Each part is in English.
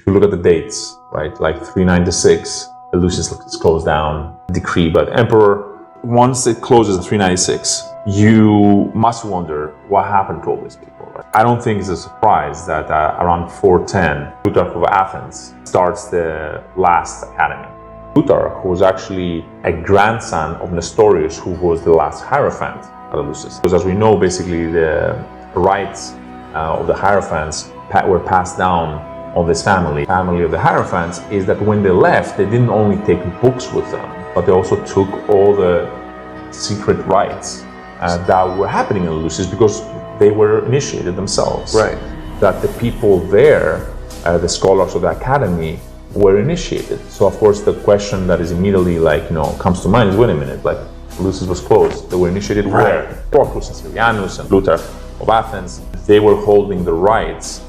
If you look at the dates, right, like 396, Eleusis is closed down, decree by the emperor. Once it closes in 396, you must wonder what happened to all these people. Right? I don't think it's a surprise that around 410, Plutarch of Athens starts the last academy. Plutarch was actually a grandson of Nestorius, who was the last Hierophant at Eleusis. Because as we know, basically the rights of the Hierophants were passed down on this family. The family of the Hierophants is that when they left, they didn't only take books with them, but they also took all the secret rites that were happening in Eleusis, because they were initiated themselves. Right. That the people there, the scholars of the academy, were initiated. So of course the question that is immediately comes to mind is, wait a minute, like Eleusis was closed, they were initiated where? Proclus and Syrianus and Plutarch of Athens, they were holding the rites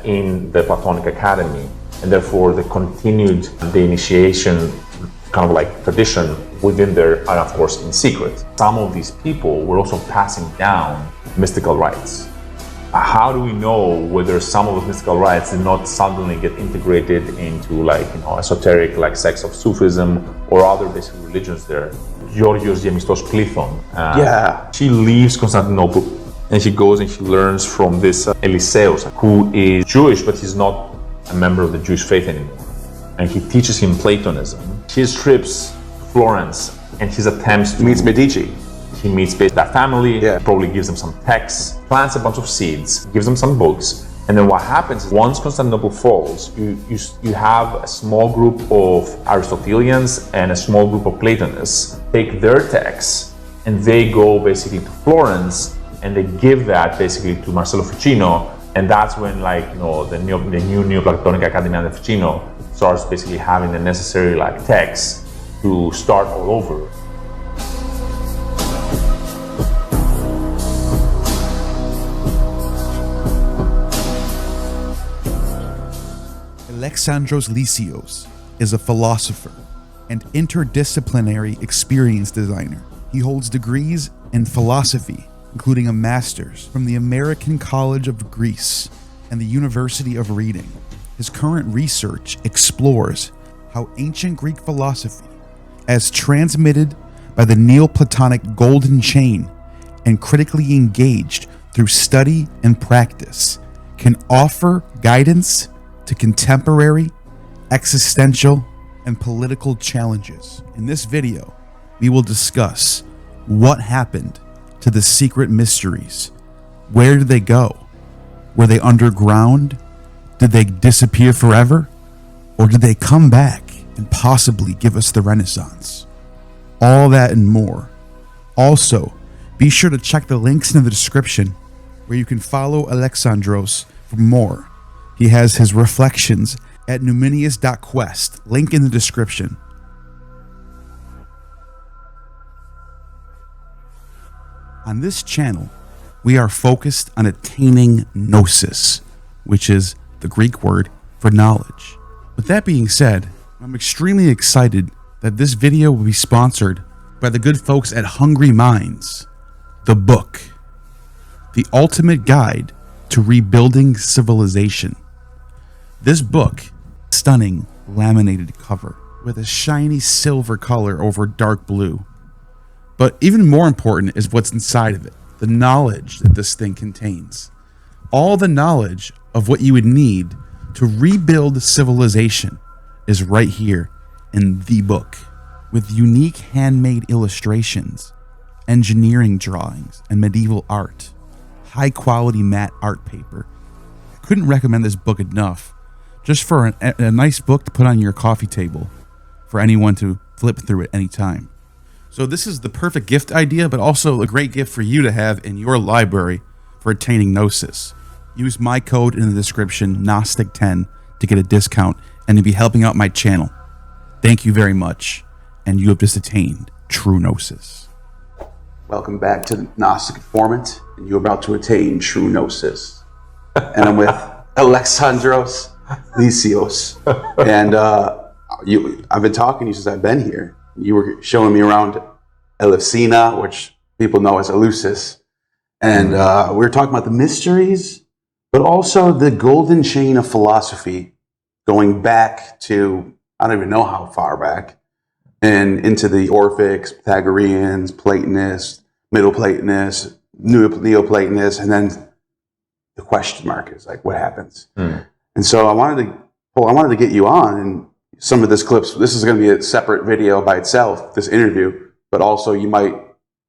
in the Platonic academy, and therefore they continued the initiation kind of like tradition within there, and of course in secret. Some of these people were also passing down mystical rites. How do we know whether some of those mystical rites did not suddenly get integrated into esoteric sects of Sufism or other basic religions there? Georgios Gemistos Plithon. She leaves Constantinople and she goes and she learns from this Eliseus, who is Jewish, but he's not a member of the Jewish faith anymore. And he teaches him Platonism. His trips to Florence and his attempts to... Meets Medici. He meets that family, probably gives them some texts, plants a bunch of seeds, gives them some books. And then what happens is, once Constantinople falls, you have a small group of Aristotelians and a small group of Platonists take their texts and they go basically to Florence and they give that basically to Marcello Ficino. And that's when the new Neoplatonic Academy under Ficino starts basically having the necessary texts to start all over. Alexandros Lysios is a philosopher and interdisciplinary experience designer. He holds degrees in philosophy, including a master's from the American College of Greece and the University of Reading. His current research explores how ancient Greek philosophy, as transmitted by the Neoplatonic golden chain and critically engaged through study and practice, can offer guidance to contemporary, existential, and political challenges. In this video, we will discuss what happened to the secret mysteries. Where did they go? Were they underground? Did they disappear forever? Or did they come back and possibly give us the Renaissance? All that and more. Also, be sure to check the links in the description where you can follow Alexandros for more. He has his reflections at numinius.quest, link in the description. On this channel, we are focused on attaining gnosis, which is the Greek word for knowledge. With that being said, I'm extremely excited that this video will be sponsored by the good folks at Hungry Minds, the book, The Ultimate Guide to Rebuilding Civilization. This book, stunning laminated cover with a shiny silver color over dark blue. But even more important is what's inside of it, the knowledge that this thing contains. All the knowledge of what you would need to rebuild civilization is right here in the book, with unique handmade illustrations, engineering drawings, and medieval art, high quality matte art paper. I couldn't recommend this book enough. Just for a nice book to put on your coffee table for anyone to flip through at any time. So this is the perfect gift idea, but also a great gift for you to have in your library for attaining gnosis. Use my code in the description, Gnostic10, to get a discount and to be helping out my channel. Thank you very much, and you have just attained true gnosis. Welcome back to the Gnostic Informant, and you're about to attain true gnosis. And I'm with Alexandros Lysios, and I've been talking to you since I've been here. You were showing me around Elefsina, which people know as Eleusis, and we were talking about the mysteries, but also the golden chain of philosophy going back to, I don't even know how far back, and into the Orphics, Pythagoreans, Platonists, Middle Platonists, Neoplatonists, and then the question mark is like, what happens? And so I wanted to get you on, and some of this clips, this is going to be a separate video by itself, this interview, but also you might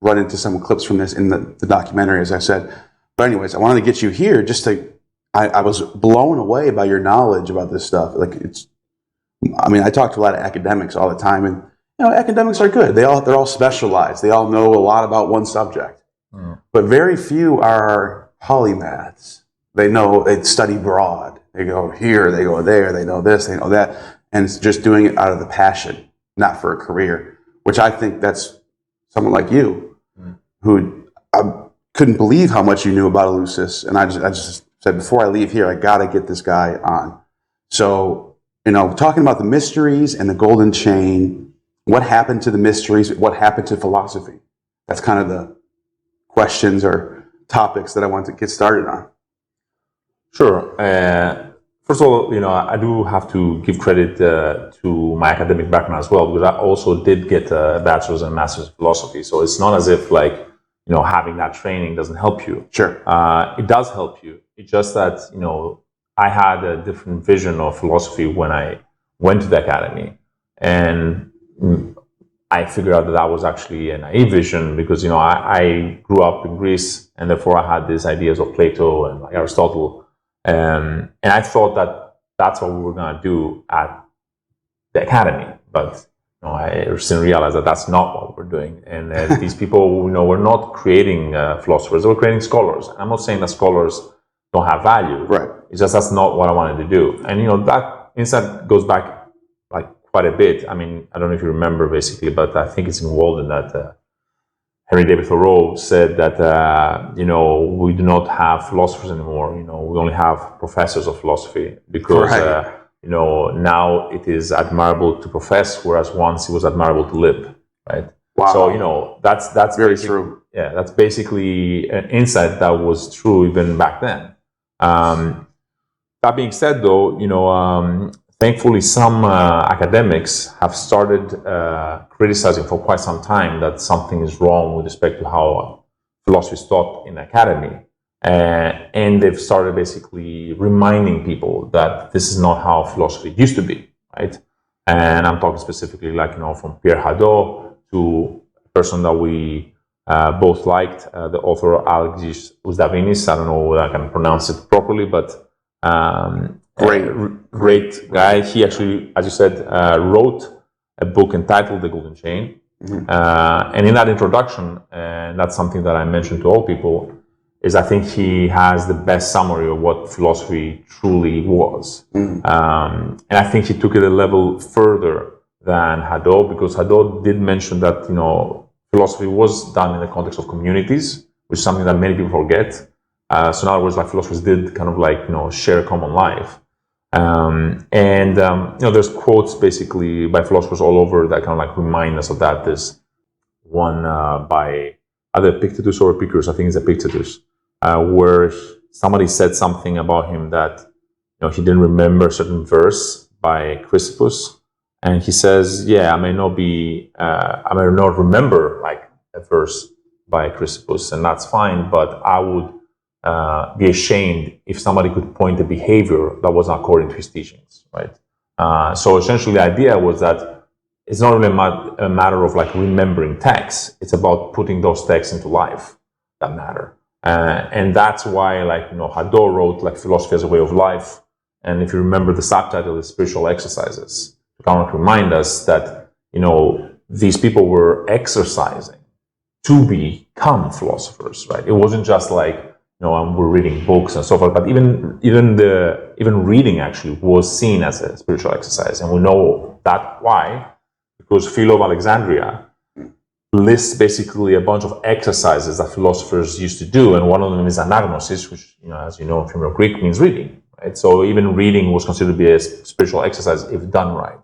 run into some clips from this in the documentary, as I said. But anyways, I wanted to get you here just to, I was blown away by your knowledge about this stuff. Like I talk to a lot of academics all the time, and academics are good. They're all specialized. They all know a lot about one subject. But very few are polymaths. They study broad. They go here, they go there, they know this, they know that. And it's just doing it out of the passion, not for a career, which I think that's someone like you, who I couldn't believe how much you knew about Eleusis. And I just said, before I leave here, I got to get this guy on. So, talking about the mysteries and the golden chain, what happened to the mysteries? What happened to philosophy? That's kind of the questions or topics that I want to get started on. Sure. First of all, I do have to give credit to my academic background as well, because I also did get a bachelor's and master's in philosophy. So it's not as if having that training doesn't help you. Sure. It does help you. It's just that, I had a different vision of philosophy when I went to the academy. And I figured out that was actually a naive vision, because, I grew up in Greece, and therefore I had these ideas of Plato and Aristotle. And I thought that that's what we were going to do at the academy. But I soon realized that that's not what we're doing. And these people, we're not creating philosophers, we're creating scholars. And I'm not saying that scholars don't have value. Right. It's just that's not what I wanted to do. And, that insight goes back quite a bit. I mean, I don't know if you remember, basically, but I think it's in Walden that Henry David Thoreau said that, we do not have philosophers anymore. We only have professors of philosophy, because, now it is admirable to profess, whereas once it was admirable to live, right? Wow. So, that's very true. Yeah, that's basically an insight that was true even back then. That being said, though, thankfully, some academics have started criticizing for quite some time that something is wrong with respect to how philosophy is taught in the academy. And they've started basically reminding people that this is not how philosophy used to be, right? And I'm talking specifically from Pierre Hadot to a person that we both liked, the author Alexandros Lysios. I don't know whether I can pronounce it properly, but great guy. He actually, as you said, wrote a book entitled The Golden Chain. And in that introduction, and that's something that I mentioned to all people, is I think he has the best summary of what philosophy truly was. And I think he took it a level further than Hadot, because Hadot did mention that, philosophy was done in the context of communities, which is something that many people forget. So in other words, philosophers did kind of share a common life. There's quotes basically by philosophers all over that kind of remind us of that. There's one by either Epictetus or Epicurus, I think it's Epictetus, where somebody said something about him that he didn't remember a certain verse by Chrysippus, and he says, I may not remember a verse by Chrysippus, and that's fine, but I would be ashamed if somebody could point a behavior that was not according to his teachings, right? So essentially the idea was that it's not really a matter of remembering texts, it's about putting those texts into life that matter. And that's why Hadot wrote philosophy as a way of life. And if you remember, the subtitle is Spiritual Exercises, to kind of remind us that, these people were exercising to become philosophers, right? It wasn't just we're reading books and so forth, but even reading actually was seen as a spiritual exercise. And we know that why, because Philo of Alexandria lists basically a bunch of exercises that philosophers used to do, and one of them is anagnosis, which, as you know from your Greek, means reading, right? So even reading was considered to be a spiritual exercise if done right.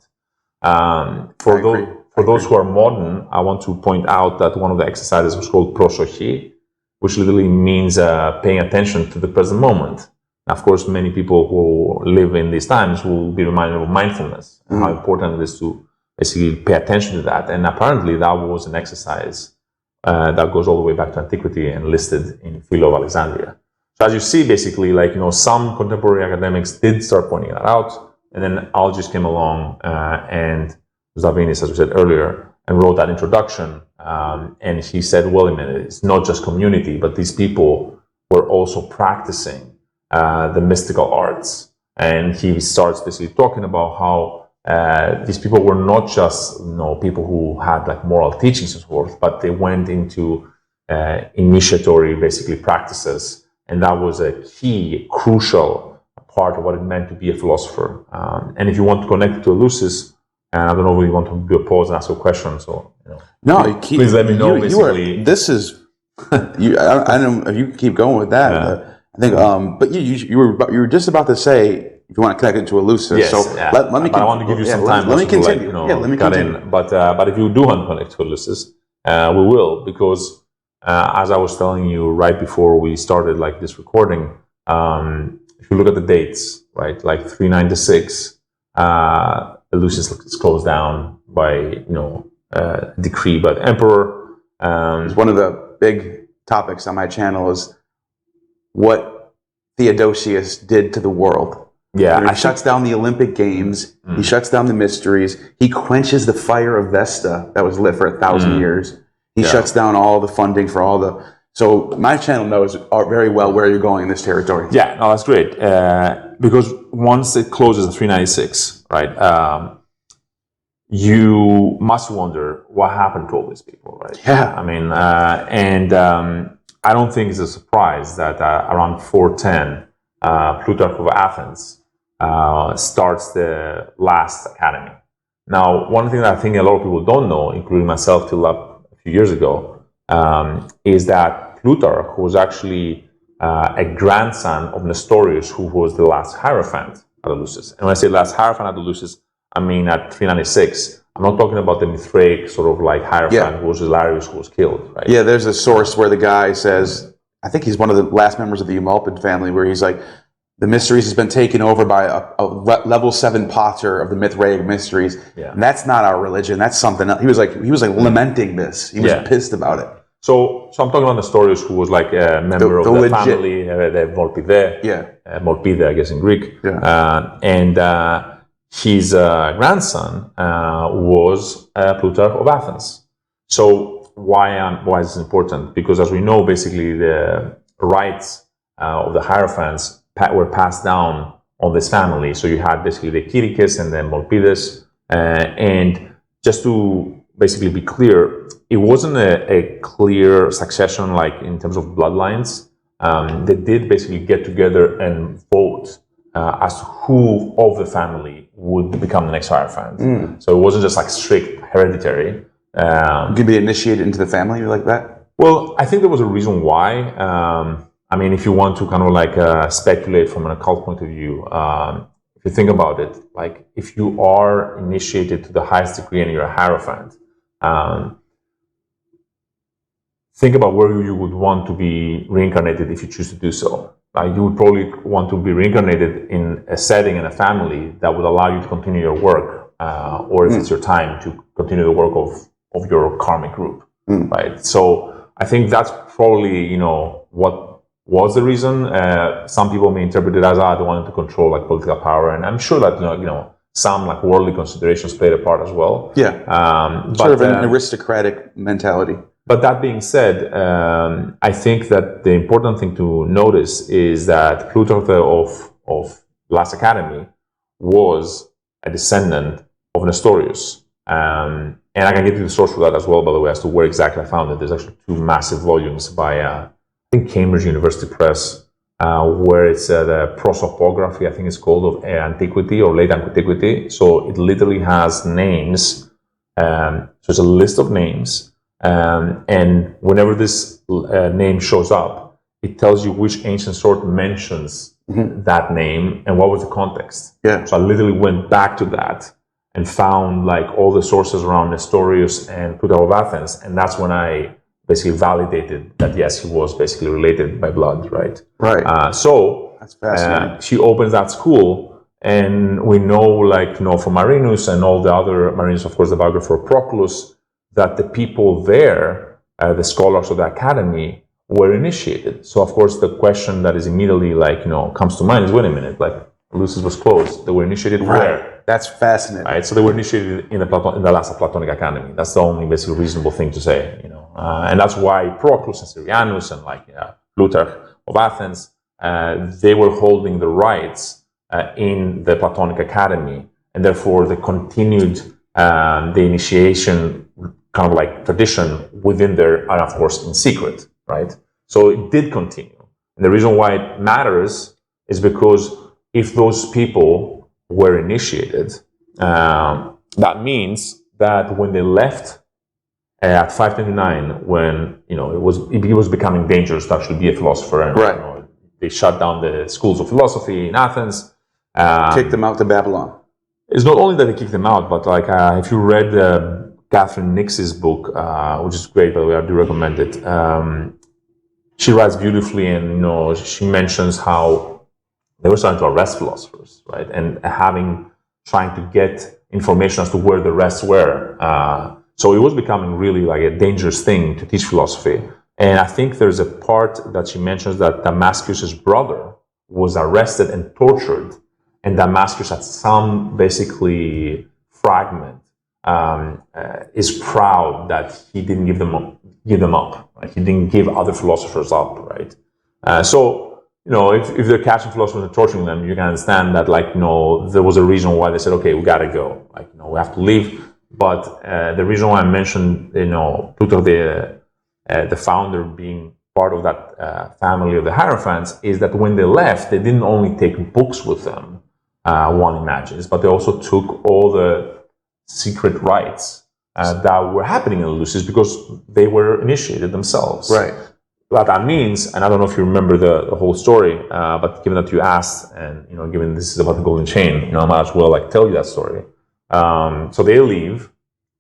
For those who are modern, I want to point out that one of the exercises was called prosochi, which literally means paying attention to the present moment. Of course, many people who live in these times will be reminded of mindfulness and how important it is to basically pay attention to that. And apparently that was an exercise that goes all the way back to antiquity and listed in Philo of Alexandria. So as you see, basically, like, some contemporary academics did start pointing that out, and then Algis came along and Zavinis, as we said earlier, and wrote that introduction. And he said, well, a minute, it's not just community, but these people were also practicing the mystical arts. And he starts basically talking about how these people were not just people who had like moral teachings and so forth, but they went into initiatory basically practices, and that was a key, crucial part of what it meant to be a philosopher. And if you want to connect it to Eleusis, and I don't know if you want to do a pause and ask a question, so no, please let me know. Basically, this is you. I don't know if you can keep going with that. Yeah. I think, but you were just about to say if you want to connect it to Eleusis. Yes, so yeah. let me. But I want to give you some time. Let me continue. Let me continue. But if you do want to connect to Eleusis, we will, because as I was telling you right before we started like this recording, if you look at the dates, right, like 396, Eleusis is closed down by decree by the emperor. It's one of the big topics on my channel is what Theodosius did to the world. Yeah, he shuts down the Olympic Games. He shuts down the mysteries. He quenches the fire of Vesta that was lit for 1,000 years. He shuts down all the funding for all the. So my channel knows very well where you're going in this territory. Yeah, no, that's great. Because once it closes at 396, right, you must wonder what happened to all these people, right? Yeah. I mean, I don't think it's a surprise that around 410, Plutarch of Athens starts the last academy. Now, one thing that I think a lot of people don't know, including myself till a few years ago, is that Plutarch was actually a grandson of Nestorius, who was the last Hierophant at Eleusis. And when I say last Hierophant at Eleusis, I mean at 396. I'm not talking about the Mithraic sort of like Hierophant who was Hilarius, who was killed, right? Yeah, there's a source where the guy says, I think he's one of the last members of the Eumolpid family, where he's like, the mysteries has been taken over by a level 7 potter of the Mithraic mysteries. Yeah. And that's not our religion. That's something else. He was like lamenting this. He was pissed about it. So I'm talking about Nestorius, who was like a member of the family, the Molpide. Yeah. Molpide, I guess in Greek. Yeah. And his grandson was Plutarch of Athens. So why is this important? Because as we know, basically the rights of the Hierophants were passed down on this family. So you had basically the Kirikes and the Molpides. And just to basically be clear, it wasn't a clear succession like in terms of bloodlines. They did basically get together and vote as to who of the family would become the next Hierophant. So it wasn't just like strict hereditary. You could be initiated into the family like that? Well, I think there was a reason why. I mean, if you want to kind of like speculate from an occult point of view, if you think about it, like if you are initiated to the highest degree and you're a Hierophant, think about where you would want to be reincarnated if you choose to do so. You would probably want to be reincarnated in a setting and a family that would allow you to continue your work, or if it's your time to continue the work of your karmic group, right? So I think that's probably, what was the reason. Some people may interpret it as, they wanted to control like political power, and I'm sure that, some like worldly considerations played a part as well. Yeah, sort of an aristocratic mentality. But that being said, I think that the important thing to notice is that Plutarch of Last Academy was a descendant of Nestorius. And I can give you the source for that as well, by the way, as to where exactly I found it. There's actually 2 massive volumes by, I think, Cambridge University Press, where it's the prosopography, I think it's called, of antiquity or late antiquity. So it literally has names. So it's a list of names. And whenever this name shows up, it tells you which ancient source mentions that name and what was the context. Yeah. So I literally went back to that and found like all the sources around Nestorius and Plutarch of Athens, and that's when I basically validated that yes, he was basically related by blood, right? Right. So That's fascinating. She opens that school, and we know, like, from Marinus and all the other Marinus, of course, the biographer Proclus, that the people there, the scholars of the academy, were initiated. So, of course, the question that is immediately, like, comes to mind is, wait a minute, like, Lucis was closed. They were initiated where? That's fascinating. Right. So they were initiated in the last Platonic academy. That's the only basically reasonable thing to say, and that's why Proclus and Syrianus and Plutarch of Athens, they were holding the rights in the Platonic academy, and therefore they continued the initiation kind of like tradition within there, and of course in secret, right? So it did continue. And the reason why it matters is because if those people were initiated, that means that when they left at 529, when it was becoming dangerous to actually be a philosopher, and they shut down the schools of philosophy in Athens, kicked them out to Babylon. It's not only that they kicked them out, but like if you read Catherine Nix's book, which is great, by the way, I do recommend it. She writes beautifully, and she mentions how they were starting to arrest philosophers, right? And trying to get information as to where the rest were. So it was becoming really like a dangerous thing to teach philosophy. And I think there's a part that she mentions that Damascus's brother was arrested and tortured, and Damascus at some basically fragment is proud that he didn't give them up. Right? He didn't give other philosophers up, right? So if they're catching philosophers and torturing them, you can understand that there was a reason why they said, okay, we gotta go. We have to leave. But the reason why I mentioned Plutarch, the founder, being part of that family of the Hierophants, is that when they left, they didn't only take books with them, one imagines, but they also took all the secret rites that were happening in Eleusis because they were initiated themselves. Right. What that means, and I don't know if you remember the whole story, but given that you asked, and given this is about the golden chain, I might as well tell you that story. So they leave,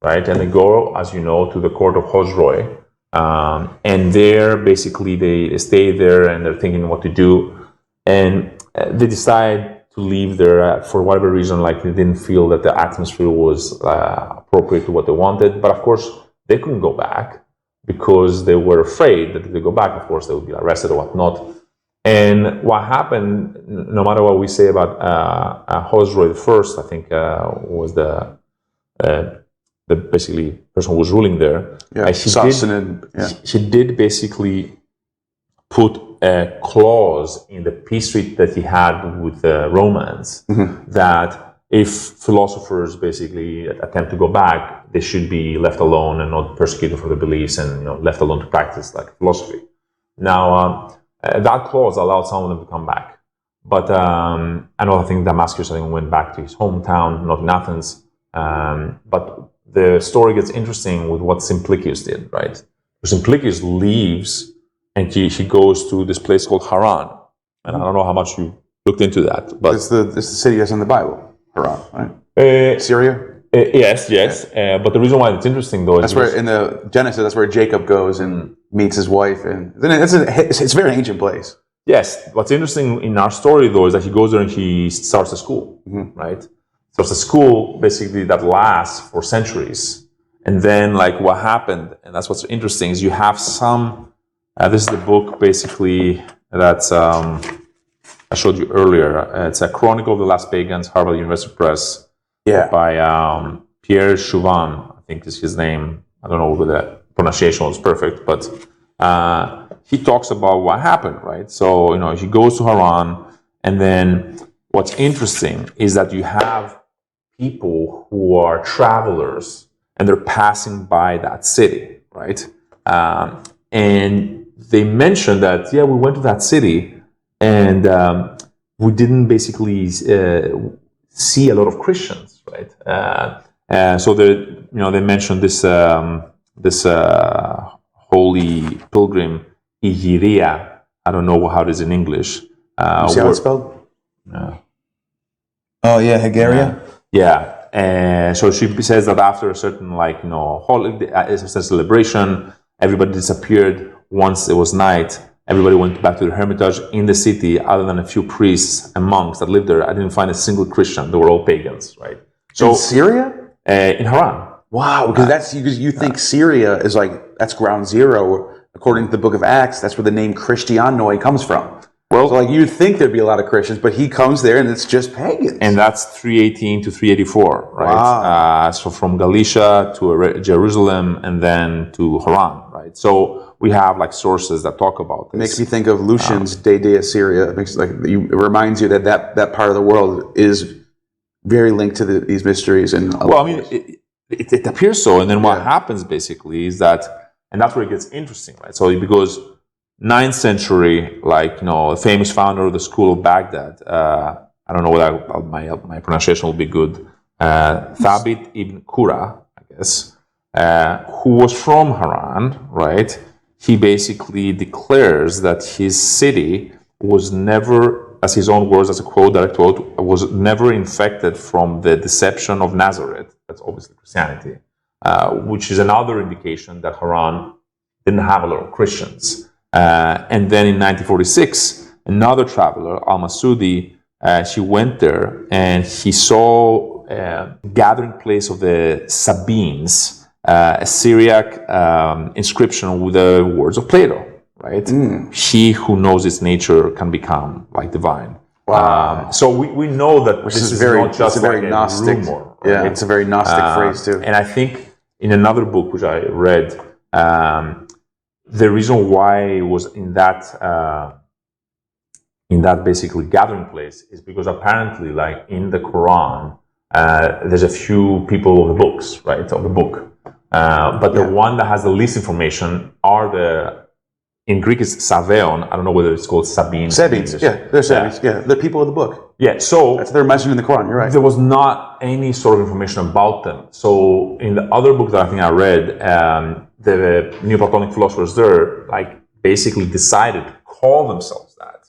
right, and they go, as you know, to the court of Hosroi, and there basically they stay there and they're thinking what to do, and they decide to leave there for whatever reason, they didn't feel that the atmosphere was appropriate to what they wanted. But of course, they couldn't go back because they were afraid that if they go back, of course, they would be arrested or whatnot. And what happened, no matter what we say about Hosroi the first, I think was the basically person who was ruling there. Yeah, she did basically put a clause in the peace treaty that he had with the Romans, that if philosophers basically attempt to go back, they should be left alone and not persecuted for their beliefs, and left alone to practice philosophy. Now, that clause allowed some of them to come back, but I think Damascus went back to his hometown, not in Athens. But the story gets interesting with what Simplicius did, right? Simplicius leaves, and he goes to this place called Haran. And I don't know how much you looked into that, but it's the city that's in the Bible, Haran, right? Syria. Yes. But the reason why it's interesting, though, is that's where in the Genesis, that's where Jacob goes and meets his wife, and it's a very ancient place. Yes. What's interesting in our story, though, is that he goes there and he starts a school, right? So it's a school basically that lasts for centuries, and then what happened, and that's what's interesting, is you have some. This is the book basically that's I showed you earlier. It's a Chronicle of the Last Pagans, Harvard University Press, by Pierre Chauvin, I think is his name. I don't know whether the pronunciation was perfect, but he talks about what happened, right? So he goes to Haran, and then what's interesting is that you have people who are travelers and they're passing by that city, right? And they mentioned that, we went to that city and we didn't basically see a lot of Christians, right? So they mentioned this holy pilgrim, Igiria. I don't know how it is in English. You see how it's spelled? Oh yeah, Hegeria. Yeah, and so she says that after a certain holiday, a celebration, everybody disappeared once it was night, everybody went back to their hermitage in the city. Other than a few priests and monks that lived there, I didn't find a single Christian. They were all pagans, right? So in Syria? In Haran. Wow, because that's you think Syria is like that's ground zero. According to the Book of Acts, that's where the name Christianoi comes from. Well, so like you'd think there'd be a lot of Christians, but he comes there and it's just pagans. And that's 318 to 384, right? Wow. So from Galatia to Jerusalem and then to Haran, right? So we have like sources that talk about this. It makes me think of Lucian's De Assyria. It makes it reminds you that part of the world is very linked to these mysteries. And well, I mean, it appears so. And then what happens basically is that, and that's where it gets interesting, right? So because 9th century, a famous founder of the school of Baghdad, I don't know whether my pronunciation will be good, Thabit ibn Qura, I guess, who was from Haran, right? He basically declares that his city was never, as his own words, as a quote, direct quote, was never infected from the deception of Nazareth. That's obviously Christianity, which is another indication that Haran didn't have a lot of Christians. And then in 1946, another traveler, Al-Masudi, she went there and he saw a gathering place of the Sabines, a Syriac inscription with the words of Plato, right? He who knows its nature can become like divine. Wow. So we know that this is very, not just it's a very like Gnostic, a rumor. Yeah, right? it's a very Gnostic phrase too. And I think in another book which I read, the reason why it was in that basically gathering place is because apparently, like in the Quran, there's a few people of the books, right, of the book. But the one that has the least information are in Greek it's Saveon. I don't know whether it's called Sabines. Sabines, they're Sabines. Yeah, they're people of the book. Yeah, so that's they're mentioned in the Quran. You're right. There was not any sort of information about them. So in the other book that I think I read, the neo-Platonic philosophers there, basically decided to call themselves that,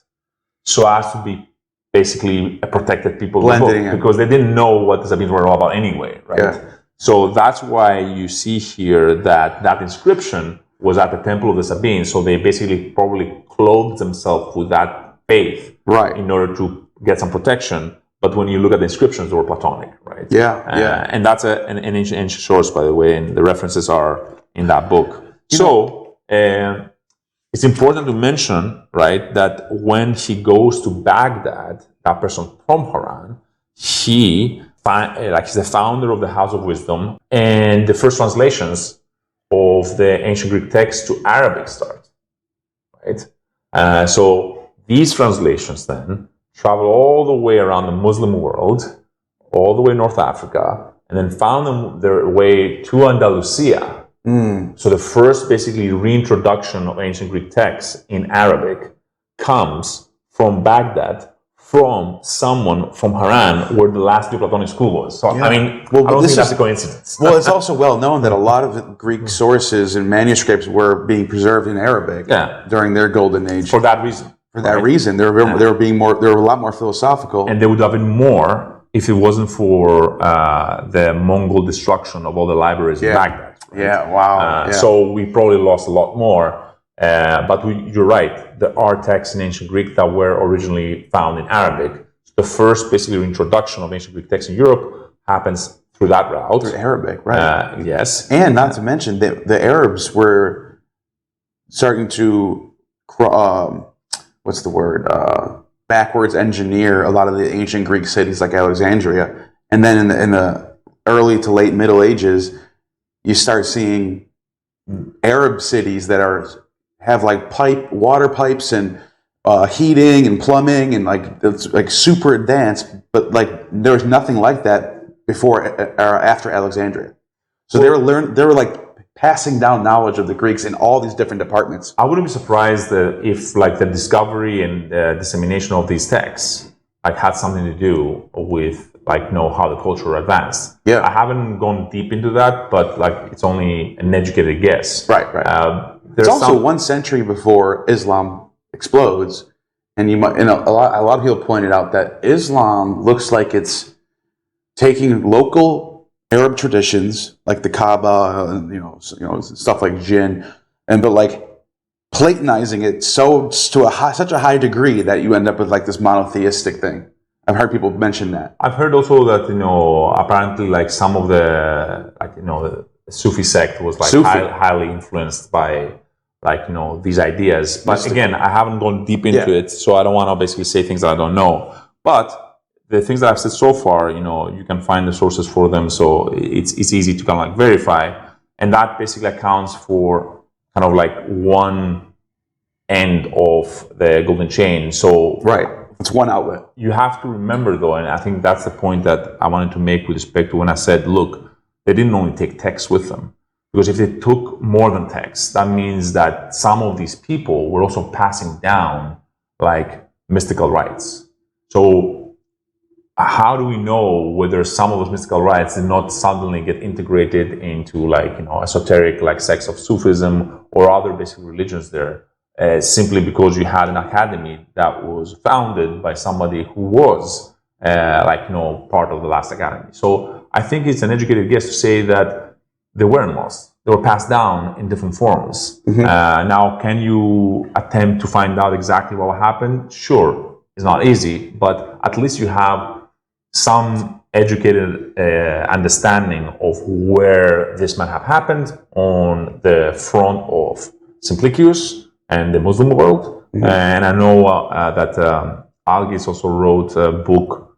so as to be basically a protected people of the book, because they didn't know what the Sabines were all about anyway, right? Yeah. So that's why you see here that inscription was at the temple of the Sabines. So they basically probably clothed themselves with that faith, right, in order to get some protection. But when you look at the inscriptions, they were Platonic, right? Yeah. And that's an ancient source, by the way, and the references are in that book. It's important to mention, right, that when he goes to Baghdad, that person from Haran, he's the founder of the House of Wisdom, and the first translations of the ancient Greek text to Arabic start, right? So these translations then travel all the way around the Muslim world, all the way North Africa, and then found their way to Andalusia. So the first basically reintroduction of ancient Greek texts in Arabic comes from Baghdad, from someone from Haran, where the last Neo-Platonic school was. So, I mean, I don't think that's a coincidence. Well, it's also well known that a lot of Greek sources and manuscripts were being preserved in Arabic during their golden age. For that reason. Reason, they were a lot more philosophical. And they would have been more if it wasn't for the Mongol destruction of all the libraries in Baghdad. Right? Yeah, wow. So we probably lost a lot more. But you're right. There are texts in ancient Greek that were originally found in Arabic. The first basically introduction of ancient Greek texts in Europe happens through that route. Through Arabic, right. Yes. And not to mention, the Arabs were starting to, backwards engineer a lot of the ancient Greek cities like Alexandria. And then in the early to late Middle Ages, you start seeing Arab cities that have water pipes and heating and plumbing and it's super advanced, but there was nothing like that before or after Alexandria. So they were passing down knowledge of the Greeks in all these different departments. I wouldn't be surprised if the discovery and dissemination of these texts had something to do with how the culture advanced. Yeah, I haven't gone deep into that, but it's only an educated guess. Right. It's also 1 century before Islam explodes, and a lot of people pointed out that Islam looks like it's taking local Arab traditions like the Kaaba, and stuff like jinn, but platonizing it such a high degree that you end up with like this monotheistic thing. I've heard people mention that. I've heard also that, apparently like some of the, the Sufi sect was like highly influenced by these ideas. But again, I haven't gone deep into it, so I don't want to basically say things that I don't know. But the things that I've said so far, you can find the sources for them, so it's easy to kind of like verify. And that basically accounts for kind of like one end of the golden chain. So it's one outlet. You have to remember though, and I think that's the point that I wanted to make with respect to when I said, look, they didn't only take text with them. Because if they took more than text, that means that some of these people were also passing down like mystical rites. So how do we know whether some of those mystical rites did not suddenly get integrated into like, esoteric like sects of Sufism or other basic religions there, simply because you had an academy that was founded by somebody who was part of the last academy. So I think it's an educated guess to say that they weren't lost. They were passed down in different forms. Now, can you attempt to find out exactly what happened? Sure, it's not easy, but at least you have some educated understanding of where this might have happened on the front of Simplicius and the Muslim world. And I know that Algis also wrote a book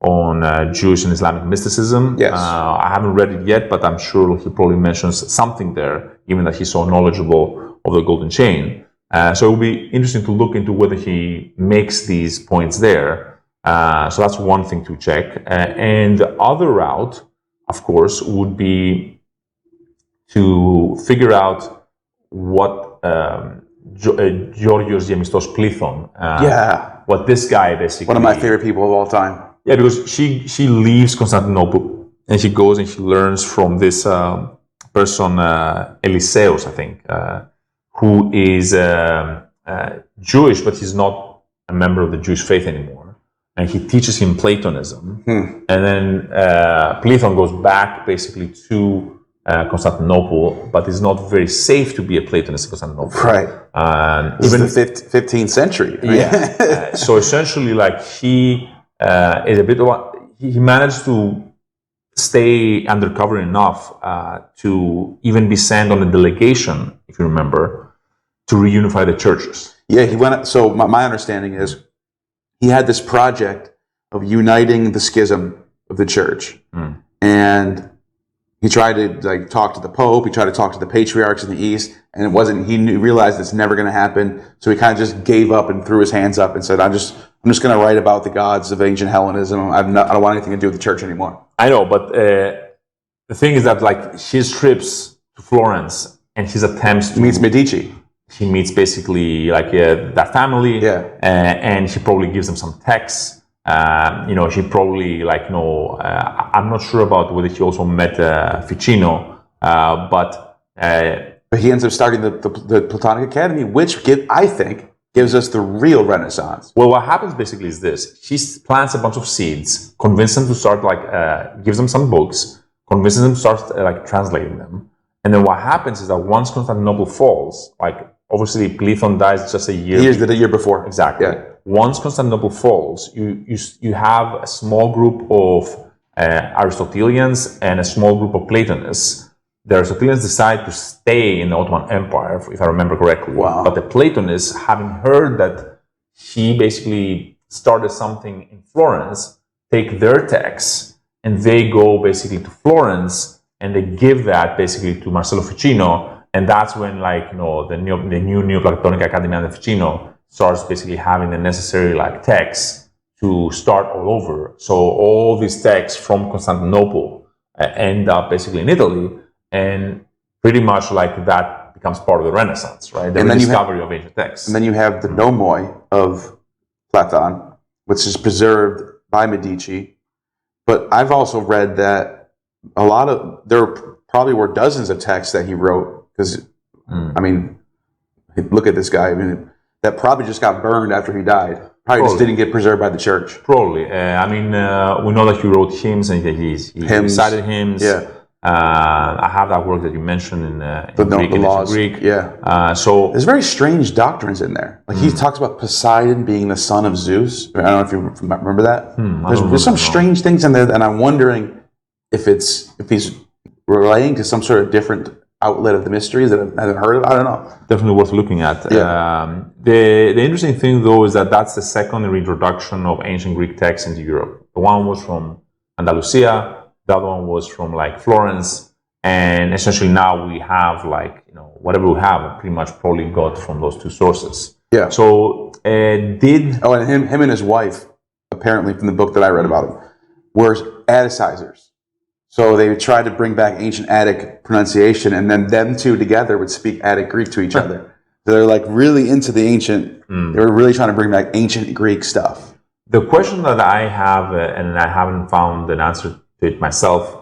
on Jewish and Islamic mysticism. Yes. I haven't read it yet, but I'm sure he probably mentions something there, given that he's so knowledgeable of the golden chain. So it will be interesting to look into whether he makes these points there. So that's one thing to check. And the other route, of course, would be to figure out what Georgios Gemistos Plithon, what this guy basically... One of my favorite people of all time. Yeah, because she leaves Constantinople and she goes and she learns from this person, Eliseus, I think, who is Jewish, but he's not a member of the Jewish faith anymore. And he teaches him Platonism. And then Plithon goes back basically to Constantinople, but it's not very safe to be a Platonist in Constantinople. Right. Even the 15th century. Yeah. So essentially, like he is a bit of he managed to stay undercover enough to even be sent on a delegation, if you remember, to reunify the churches. Yeah, he went. So my understanding is he had this project of uniting the schism of the church, and he tried to talk to the Pope. He tried to talk to the patriarchs in the East, and it wasn't. He realized it's never going to happen. So he kind of just gave up and threw his hands up and said, "I'm just going to write about the gods of ancient Hellenism. I don't want anything to do with the church anymore." I know, but the thing is that his trips to Florence and his attempts to... He meets Medici. He meets basically that family, and he probably gives them some texts. He probably I'm not sure about whether he also met Ficino, but he ends up starting the Platonic Academy, which I think gives us the real Renaissance. Well, what happens basically is this: he plants a bunch of seeds, convinces them to start gives them some books, convinces them to start translating them, and then what happens is that once Constantinople falls, obviously Plithon dies just a year. The year before. Exactly. Yeah. Once Constantinople falls, you have a small group of Aristotelians and a small group of Platonists. The Aristotelians decide to stay in the Ottoman Empire, if I remember correctly. Wow. But the Platonists, having heard that he basically started something in Florence, take their texts and they go basically to Florence and they give that basically to Marcello Ficino. And that's when the new Neoplatonic Academy under Ficino starts basically having the necessary texts to start all over. So all these texts from Constantinople end up basically in Italy, and pretty much that becomes part of the Renaissance, right? The rediscovery of ancient texts. And then you have the Nomoi of Platon, which is preserved by Medici. But I've also read that there probably were dozens of texts that he wrote, because, look at this guy. That probably just got burned after he died. Probably just didn't get preserved by the church. Probably. We know that he wrote hymns and he recited hymns. Yeah. I have that work that you mentioned in Greek, the laws. Greek. Yeah. So there's very strange doctrines in there. Like he talks about Poseidon being the son of Zeus. I don't know if you remember that. There's some strange things in there, and I'm wondering if he's relating to some sort of different outlet of the mysteries that I haven't heard of. I don't know. Definitely worth looking at. Yeah. The interesting thing, though, is that that's the second reintroduction of ancient Greek texts into Europe. The one was from Andalusia. The other one was from like Florence, and essentially now we have like whatever we have pretty much probably got from those two sources. Yeah. So and him and his wife, apparently from the book that I read about him, were Atticizers. So they would try to bring back ancient Attic pronunciation, and then them two together would speak Attic Greek to each other. They're like really into the ancient. They were really trying to bring back ancient Greek stuff. The question that I have, and I haven't found an answer to it myself.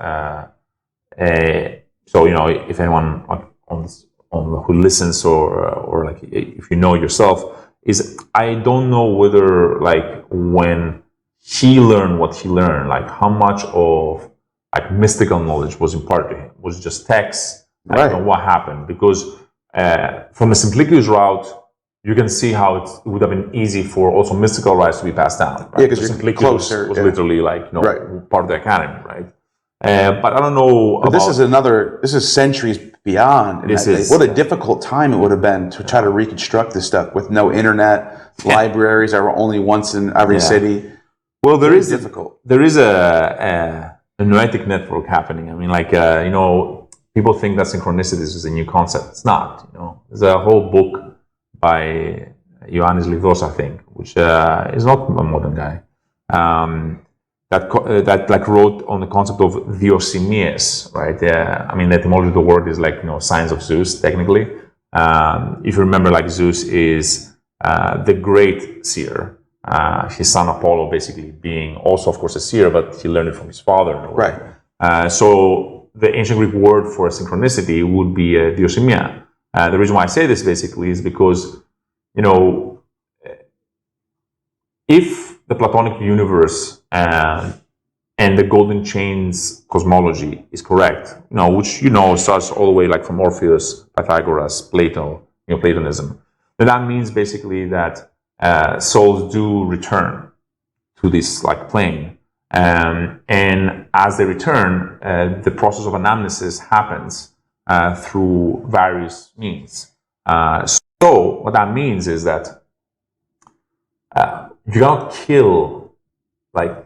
So if anyone on who listens or like if you know yourself, is I don't know whether like when he learned what he learned, like how much of like mystical knowledge was imparted to him, was it just text, right? What happened? Because from the Simplicus route, you can see how it would have been easy for also mystical rites to be passed down. Right? Yeah, because you're closer. Was literally like part of the academy, right? But I don't know. But this is centuries beyond. What a difficult time it would have been to try to reconstruct this stuff with no internet, libraries that were only once in every city. Well, there is difficult. There is a noetic network happening. I mean, like people think that synchronicity is a new concept. It's not. There's a whole book by Ioannis Lysios, I think, which is not a modern guy. That like wrote on the concept of diosimias, right? I mean, the etymology of the word is like signs of Zeus, technically. If you remember, like Zeus is the great seer. His son Apollo basically being also, of course, a seer, but he learned it from his father. Right. So the ancient Greek word for synchronicity would be diosimia. The reason why I say this basically is because, if the Platonic universe and the Golden Chains cosmology is correct, which starts all the way like from Orpheus, Pythagoras, Plato, neo-platonism, then that means basically that souls do return to this like plane, and as they return, the process of anamnesis happens through various means. So what that means is that you cannot kill like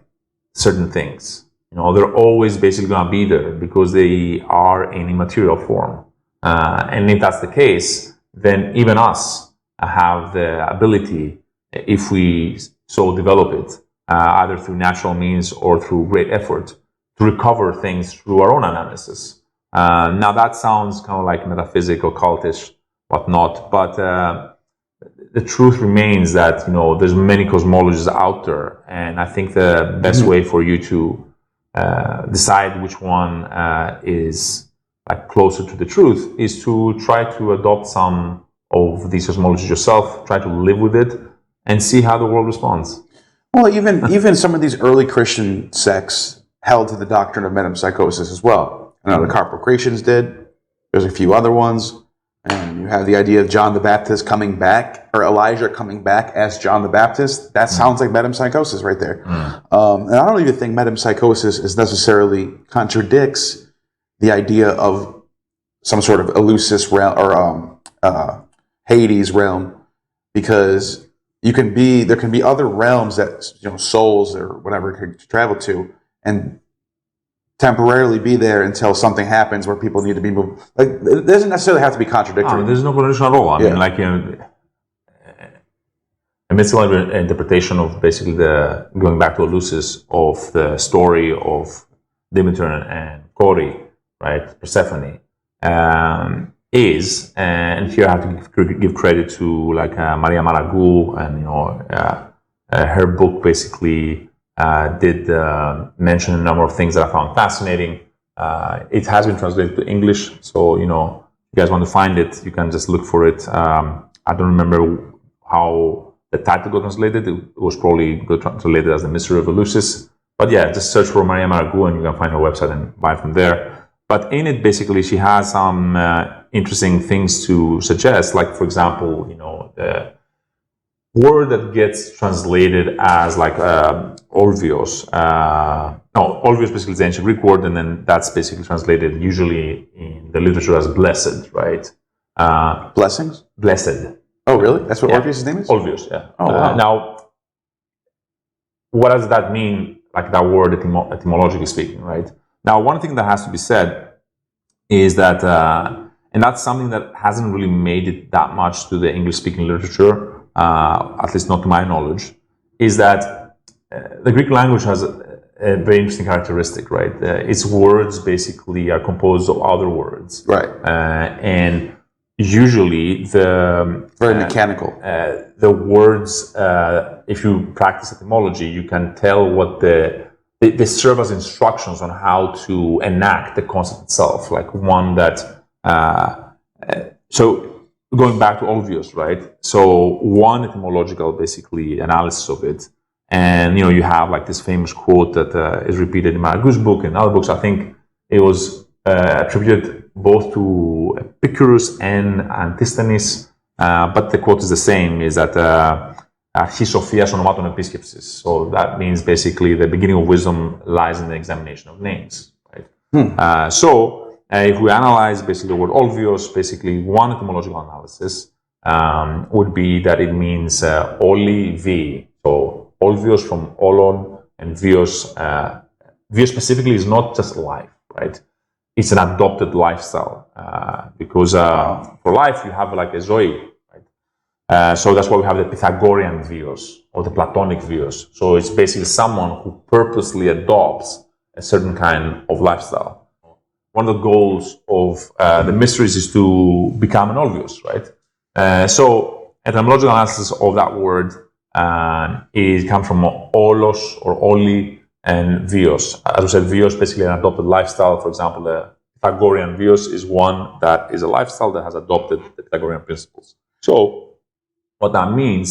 certain things. They're always basically going to be there because they are in immaterial form. And if that's the case, then even us have the ability, if we so develop it, either through natural means or through great effort, to recover things through our own analysis. Now that sounds kind of like metaphysical, cultish, whatnot, but the truth remains that there's many cosmologies out there, and I think the best way for you to decide which one is like closer to the truth is to try to adopt some of these cosmologies yourself, try to live with it, and see how the world responds. Well, even some of these early Christian sects held to the doctrine of metempsychosis as well. I know the Carpocratians did. There's a few other ones. And you have the idea of John the Baptist coming back, or Elijah coming back as John the Baptist. That sounds like metempsychosis right there. And I don't even think metempsychosis is necessarily contradicts the idea of some sort of Eleusis realm or Hades realm, because there can be other realms that souls or whatever could travel to and temporarily be there until something happens where people need to be moved. Like, it doesn't necessarily have to be contradictory. There's no contradiction at all. I mean, like a mystical interpretation of basically the going back to Eleusis of the story of Demeter and Kori, right, Persephone, is, and here I have to give credit to like Maria Maragou, and her book basically did mention a number of things that I found fascinating. It has been translated to English, so if you guys want to find it, you can just look for it. I don't remember how the title got translated. It was probably got translated as The Mystery of Eleusis. But yeah, just search for Maria Maragou and you can find her website and buy from there. But in it, basically, she has some interesting things to suggest. Like, for example, the word that gets translated as like Olvios. Olvios basically is the ancient Greek word, and then that's basically translated usually in the literature as blessed, right? Blessings? Blessed. Oh, really? That's what Orpheus' name is? Olvios, yeah. Oh, wow. Now, what does that mean, like that word etymologically speaking, right? Now, one thing that has to be said is that, and that's something that hasn't really made it that much to the English-speaking literature, at least not to my knowledge, is that the Greek language has a very interesting characteristic, right? Its words basically are composed of other words. Right. And usually very mechanical. The words, if you practice etymology, you can tell what they serve as instructions on how to enact the concept itself. Like one that, so going back to Olvios, right? So one etymological, basically, analysis of it, and you have like this famous quote that is repeated in Maragou's book and other books. I think it was attributed both to Epicurus and Antisthenes, but the quote is the same, is that αρχή σοφίας ονομάτων επίσκεψης. So that means basically the beginning of wisdom lies in the examination of names, right? If we analyze basically the word Olvios, basically one etymological analysis would be that it means oli vi. So Olvios from olon, and vios. Vios specifically is not just life, right? It's an adopted lifestyle because for life you have like a zoe, right? So that's why we have the Pythagorean vios or the Platonic vios. So it's basically someone who purposely adopts a certain kind of lifestyle. One of the goals of the mysteries is to become an Olvios, right? So etymological analysis of that word is comes from olos or oli and vios. As we said, vios basically an adopted lifestyle. For example, the Pythagorean vios is one that is a lifestyle that has adopted the Pythagorean principles. So what that means,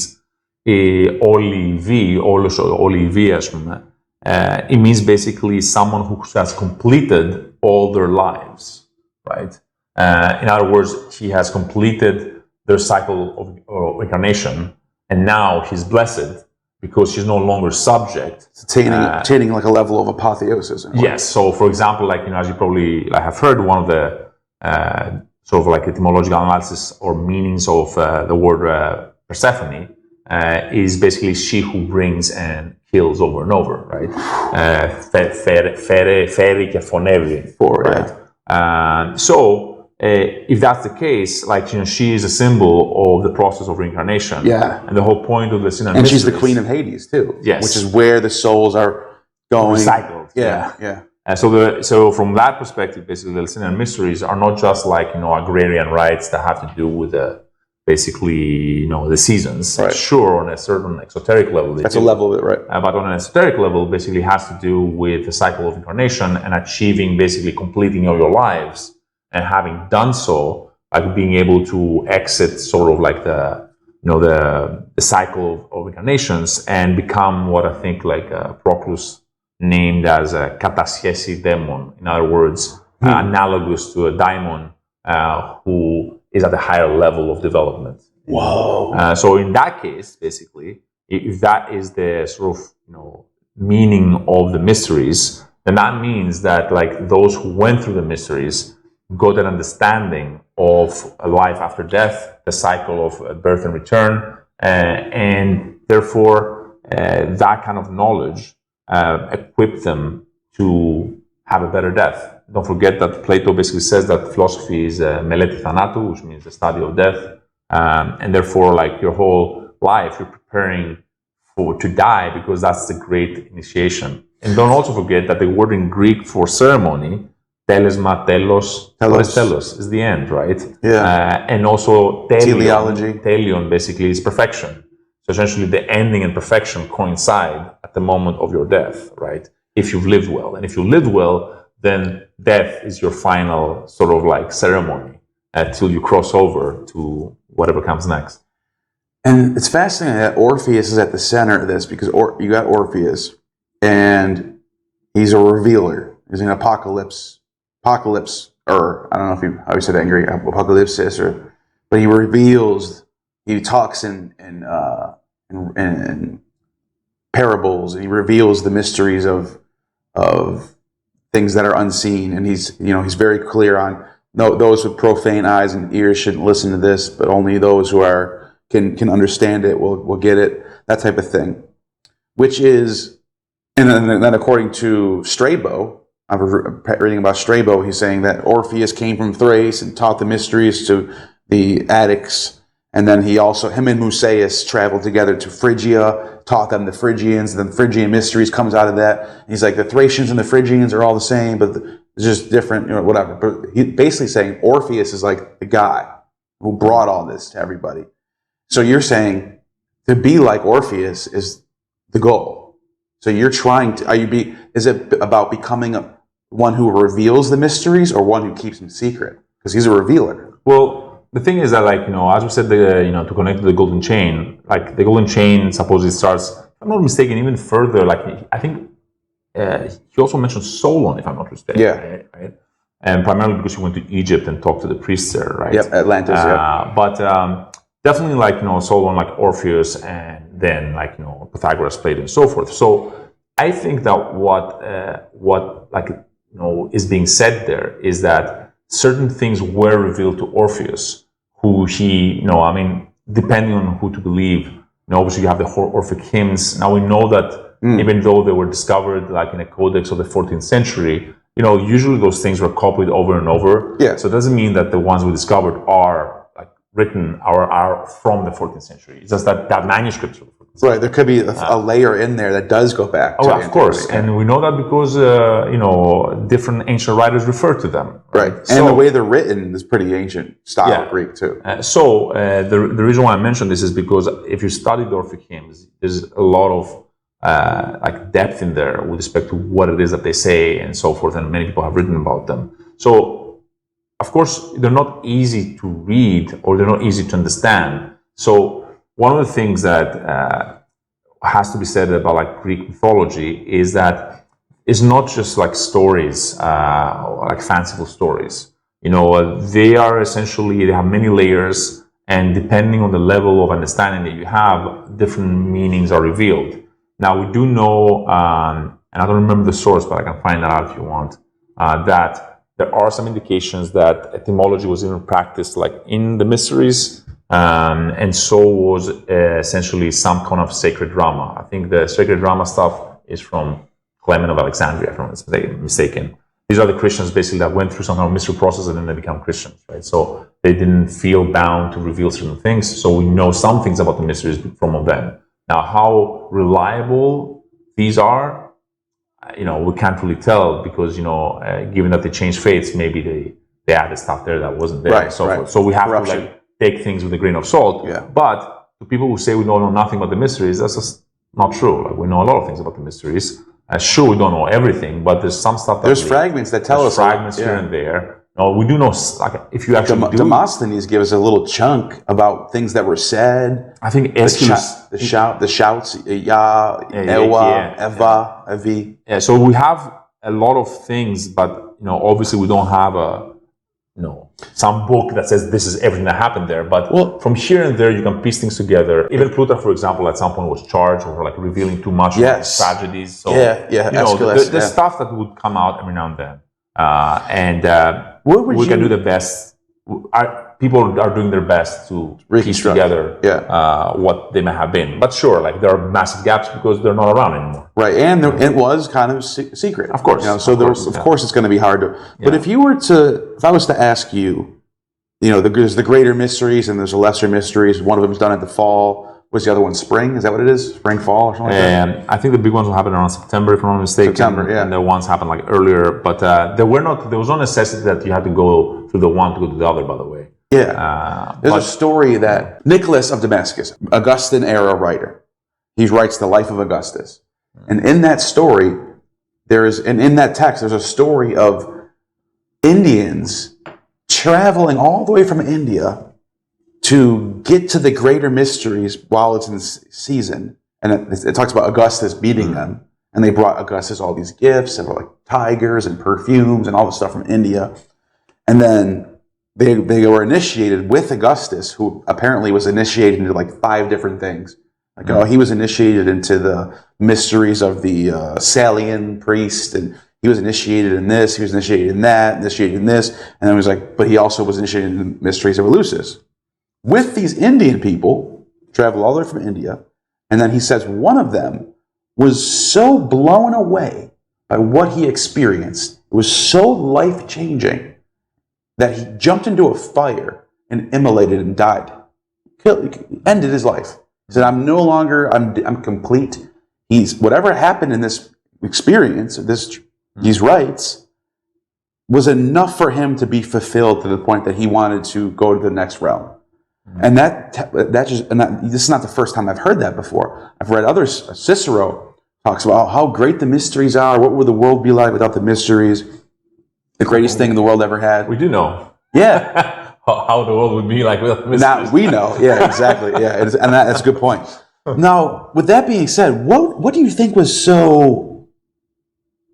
oli vi, olos or oli vi, it means basically someone who has completed all their lives, right? In other words, he has completed their cycle of incarnation, and now he's blessed because he's no longer subject. Attaining like a level of apotheosis. Yes. So, for example, like as you probably have heard, one of the sort of like etymological analysis or meanings of the word Persephone is basically she who brings and kills over and over, right? Φέρει και φωνεύει, right? So if that's the case, like she is a symbol of the process of reincarnation. Yeah. And the whole point of the Sin and she's the queen of Hades too. Yes. Which is where the souls are going. Recycled. Yeah. And so from that perspective, basically, the Sin and Mysteries are not just like agrarian rights that have to do with basically the seasons. Right. Sure, on a certain exoteric level, that's a level of it, right? But on an esoteric level, basically has to do with the cycle of incarnation and achieving, basically completing all your lives, and having done so, like being able to exit sort of like the cycle of incarnations and become what I think like Proclus named as a kataschiesi demon. In other words, analogous to a daimon who is at a higher level of development. Whoa! So in that case, basically, if that is the sort of meaning of the mysteries, then that means that like those who went through the mysteries got an understanding of a life after death, the cycle of birth and return, and therefore that kind of knowledge equipped them to have a better death. Don't forget that Plato basically says that philosophy is meleti thanatou, which means the study of death, and therefore, like your whole life, you're preparing to die because that's the great initiation. And don't also forget that the word in Greek for ceremony, telesma, telos is the end, right? Yeah. And also teleology. Telion basically is perfection. So essentially, the ending and perfection coincide at the moment of your death, right? If you've lived well, and if you lived well, then death is your final sort of like ceremony until you cross over to whatever comes next. And it's fascinating that Orpheus is at the center of this because you got Orpheus, and he's a revealer. He's an apocalypse apocalypse, or I don't know if how you said that in Greek, apocalypsis, but he reveals, he talks in parables, and he reveals the mysteries of things that are unseen, and he's very clear on, no, those with profane eyes and ears shouldn't listen to this, but only those who can understand it will get it, that type of thing. Which is, and then according to Strabo, I'm reading about Strabo, he's saying that Orpheus came from Thrace and taught the mysteries to the Attics, and then him and Musaeus traveled together to Phrygia, taught them the Phrygians, and then Phrygian mysteries comes out of that. And he's like, the Thracians and the Phrygians are all the same, but it's just different, whatever. But he's basically saying Orpheus is like the guy who brought all this to everybody. So you're saying to be like Orpheus is the goal. So you're trying to, is it about becoming one who reveals the mysteries or one who keeps them secret? Because he's a revealer. Well, the thing is that, like, as we said, to connect to the golden chain, like the golden chain supposedly starts, if I'm not mistaken, even further. Like, I think he also mentioned Solon, if I'm not mistaken. Yeah. Right? And primarily because he went to Egypt and talked to the priests there, right? Yep, Atlantis. But definitely, like, Solon, like Orpheus, and then, like, Pythagoras played and so forth. So I think that what is being said there is that certain things were revealed to Orpheus, who he, depending on who to believe, obviously you have the Orphic hymns. Now we know that even though they were discovered like in a codex of the 14th century, usually those things were copied over and over. Yeah. So it doesn't mean that the ones we discovered are like written are from the 14th century. It's just that manuscripts are. Right, there could be a layer in there that does go back to of course, and we know that because different ancient writers refer to them. Right, and the way they're written is pretty ancient style Greek too. The reason why I mention this is because if you study the Orphic hymns, there's a lot of like depth in there with respect to what it is that they say and so forth, and many people have written about them. So, of course, they're not easy to read or they're not easy to understand. So one of the things that has to be said about like Greek mythology is that it's not just like stories, like fanciful stories. They have many layers, and depending on the level of understanding that you have, different meanings are revealed. Now we do know, and I don't remember the source, but I can find that out if you want, that there are some indications that etymology was even practiced like in the mysteries. And so was essentially some kind of sacred drama. I think the sacred drama stuff is from Clement of Alexandria, if I'm not mistaken. These are the Christians basically that went through some kind of mystery process and then they become Christians, right? So they didn't feel bound to reveal certain things. So we know some things about the mysteries from them. Now, how reliable these are, we can't really tell because, given that they changed faiths, maybe they added stuff there that wasn't there. Right, So we have to take things with a grain of salt. Yeah. But to people who say we don't know nothing about the mysteries, that's just not true. Like, we know a lot of things about the mysteries. Sure, we don't know everything, but there's some stuff that there's fragments that tell us fragments here and there. We do know, like, if you actually Demosthenes gives us a little chunk about things that were said. I think the shouts, Ya, Ewa, Eva, Evi. Yeah, so we have a lot of things, but obviously we don't have some book that says this is everything that happened there. But from here and there, you can piece things together. Even Plutarch, for example, at some point was charged for like revealing too much of his tragedies. So, there's stuff that would come out every now and then. We can do the best. People are doing their best to piece together what they may have been. But sure, like there are massive gaps because they're not around anymore. Right, and it was kind of secret. Of course. Of course it's going to be hard to... But if I was to ask you, there's the greater mysteries and there's the lesser mysteries. One of them is done at the fall. Was the other one spring? Is that what it is? Spring, fall, or something like that? I think the big ones will happen around September, if I'm not mistaken. September, yeah. And the ones happened like earlier. But there was no necessity that you had to go through the one to go to the other, by the way. Yeah. There's a story that Nicholas of Damascus, Augustan era writer, he writes the life of Augustus. And in that story, in that text, there's a story of Indians traveling all the way from India to get to the greater mysteries while it's in season. And it talks about Augustus beating them. and they brought Augustus all these gifts and like tigers and perfumes and all the stuff from India. And then they were initiated with Augustus, who apparently was initiated into like 5 different things. Like, oh, he was initiated into the mysteries of the Salian priest, and he was initiated in this, he was initiated in that, initiated in this, and then he was like, but he also was initiated in the mysteries of Eleusis. With these Indian people, travel all the way from India, and then he says one of them was so blown away by what he experienced, it was so life-changing, that he jumped into a fire and immolated and died. Ended his life. He said, I'm no longer, I'm complete. Whatever happened in this experience, these rites, was enough for him to be fulfilled to the point that he wanted to go to the next realm. And this is not the first time I've heard that before. I've read others. Cicero talks about how great the mysteries are. What would the world be like without the mysteries? The greatest thing the world ever had. We do know. Yeah. How the world would be like without mysteries. Now we know. Yeah, exactly. Yeah, and that's a good point. Now, with that being said, what do you think was so?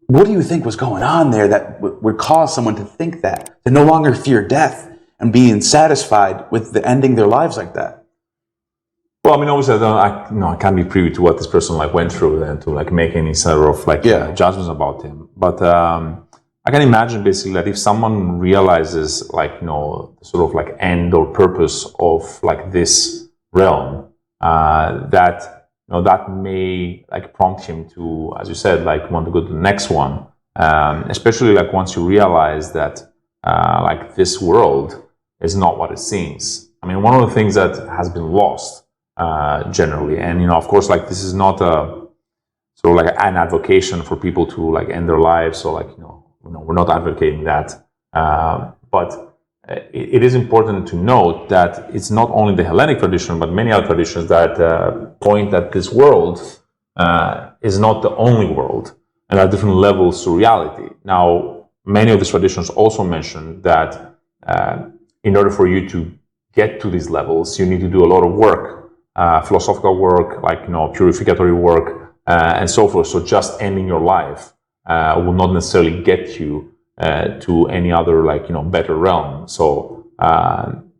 What do you think was going on there that would cause someone to think that, to no longer fear death and being satisfied with ending their lives like that? Well, I mean, obviously, I can't be privy to what this person went through and to make any sort of judgments about him. But I can imagine basically that if someone realizes the sort of end or purpose of this realm, that may prompt him to, as you said, want to go to the next one. Especially once you realize that this world is not what it seems. I mean, one of the things that has been lost generally, and of course, this is not a sort of an advocation for people to end their lives, or we're not advocating that, but it is important to note that it's not only the Hellenic tradition, but many other traditions that point that this world is not the only world, and there are different levels to reality. Now, many of these traditions also mention that in order for you to get to these levels, you need to do a lot of work, philosophical work, purificatory work, and so forth. So just ending your life will not necessarily get you to any other better realm. So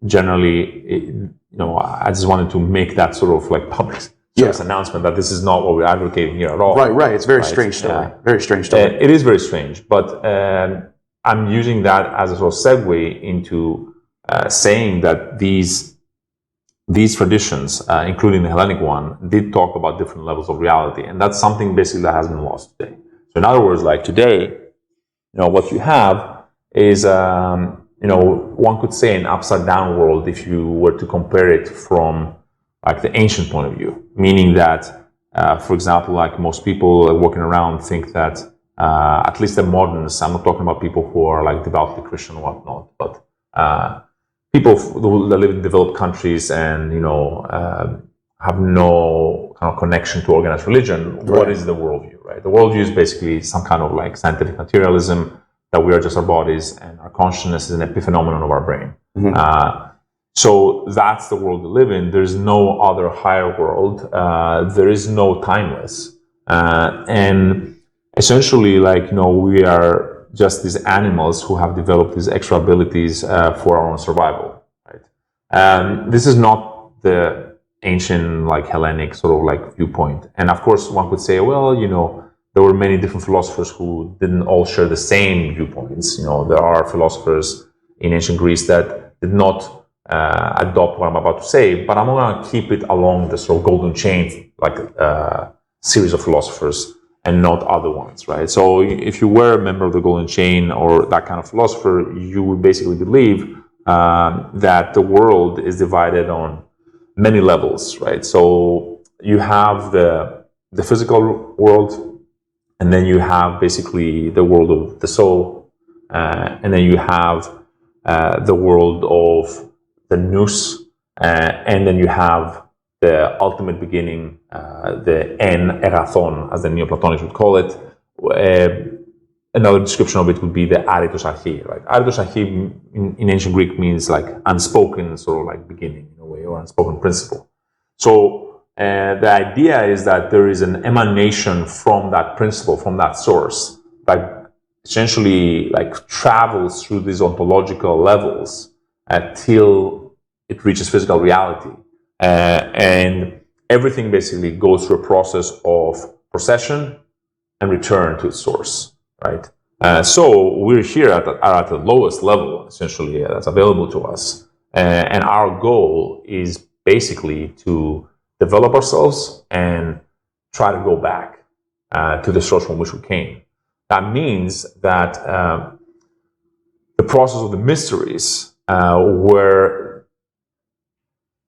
generally, I just wanted to make that sort of public announcement that this is not what we're advocating here at all. Right. It's a very strange story. Very strange story. It is very strange, but I'm using that as a sort of segue into saying that these traditions, including the Hellenic one, did talk about different levels of reality, and that's something basically that has been lost today. So in other words, today, what you have is, one could say an upside down world if you were to compare it from the ancient point of view, meaning that, for example, most people walking around think that, at least the moderns, I'm not talking about people who are devoutly Christian or whatnot, but people that live in developed countries and, have no kind of connection to organized religion. Right. What is the worldview, right? The worldview is basically some kind of scientific materialism, that we are just our bodies and our consciousness is an epiphenomenon of our brain. Mm-hmm. So that's the world we live in. There's no other higher world. There is no timeless. And essentially, we are just these animals who have developed these extra abilities for our own survival, right? This is not the ancient Hellenic sort of viewpoint. And of course, one could say, well, there were many different philosophers who didn't all share the same viewpoints. There are philosophers in ancient Greece that did not adopt what I'm about to say, but I'm going to keep it along the sort of golden chain, series of philosophers, and not other ones, right? So if you were a member of the golden chain or that kind of philosopher, you would basically believe that the world is divided on many levels, right? So you have the physical world, and then you have basically the world of the soul, and then you have the world of the nous, and then you have the ultimate beginning, the en erathon, as the neo-platonists would call it. Another description of it would be the aritos archi, right? Aritos archi in ancient Greek means unspoken sort of beginning in a way, or unspoken principle. So the idea is that there is an emanation from that principle, from that source, that essentially like travels through these ontological levels until it reaches physical reality. And everything basically goes through a process of procession and return to its source, right? So we're here at the lowest level, essentially, that's available to us. And our goal is basically to develop ourselves and try to go back to the source from which we came. That means that the process of the mysteries were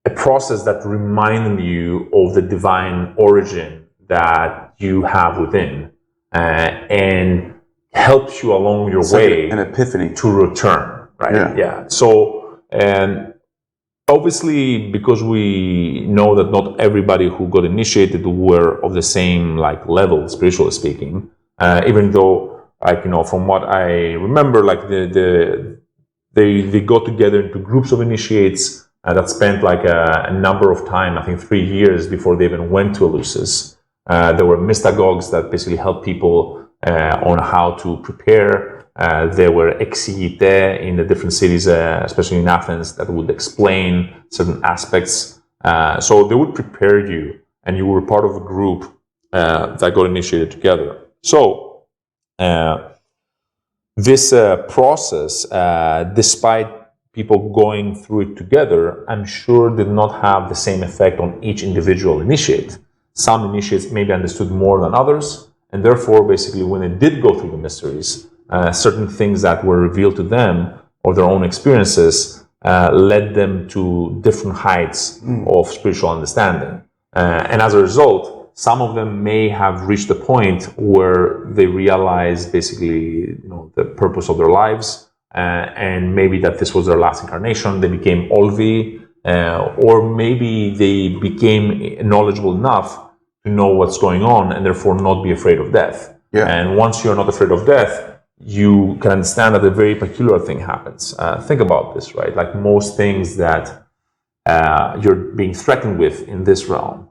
a process that reminded you of the divine origin that you have within, and helps you along your way, like an epiphany to return, right? Yeah. So, and obviously, because we know that not everybody who got initiated were of the same like level, spiritually speaking, even though, like, you know, from what I remember, like they got together into groups of initiates that spent like a number of time, I think 3 years before they even went to Eleusis. There were mystagogues that basically helped people on how to prepare. There were exegete in the different cities, especially in Athens, that would explain certain aspects. So they would prepare you, and you were part of a group that got initiated together. So this process, despite people going through it together, I'm sure did not have the same effect on each individual initiate. Some initiates maybe understood more than others, and therefore, basically, when they did go through the mysteries, certain things that were revealed to them or their own experiences led them to different heights of spiritual understanding. And as a result, some of them may have reached a point where they realized basically, you know, the purpose of their lives, and maybe that this was their last incarnation. They became Olvi, or maybe they became knowledgeable enough to know what's going on and therefore not be afraid of death. Yeah. And once you're not afraid of death, you can understand that a very peculiar thing happens. Think about this, right? Like most things that you're being threatened with in this realm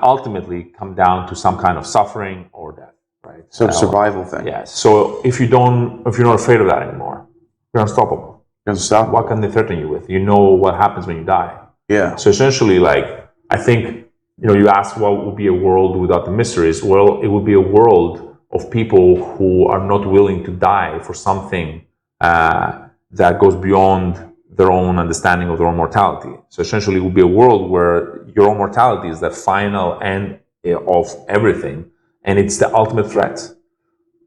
ultimately come down to some kind of suffering or death, right? So survival thing. Yeah. So if you're not afraid of that anymore, you're unstoppable. You're unstoppable. What can they threaten you with? You know what happens when you die. Yeah. So essentially, like, I think, you know, you asked what would be a world without the mysteries. Well, it would be a world of people who are not willing to die for something that goes beyond their own understanding of their own mortality. So essentially, it would be a world where your own mortality is the final end of everything, and it's the ultimate threat.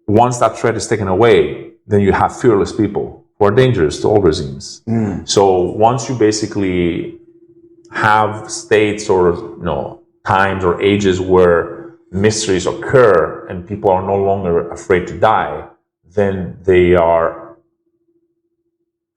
Once that threat is taken away, then you have fearless people who are dangerous to all regimes. So once you basically have states or, you know, times or ages where mysteries occur and people are no longer afraid to die, then they are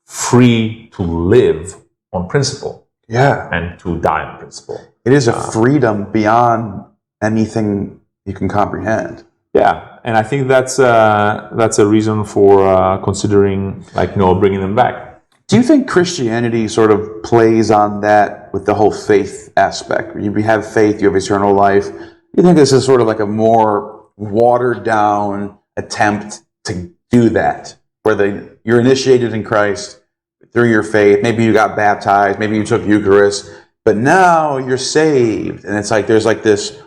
free to live on principle. Yeah. And to die on principle. It is a freedom beyond anything you can comprehend. Yeah, and I think that's a reason for considering, like, you know, bringing them back. Do you think Christianity sort of plays on that with the whole faith aspect? You have faith, you have eternal life. Do you think this is sort of like a more watered down attempt to do that, where you're initiated in Christ through your faith, maybe you got baptized, maybe you took Eucharist, but now you're saved, and it's like there's like this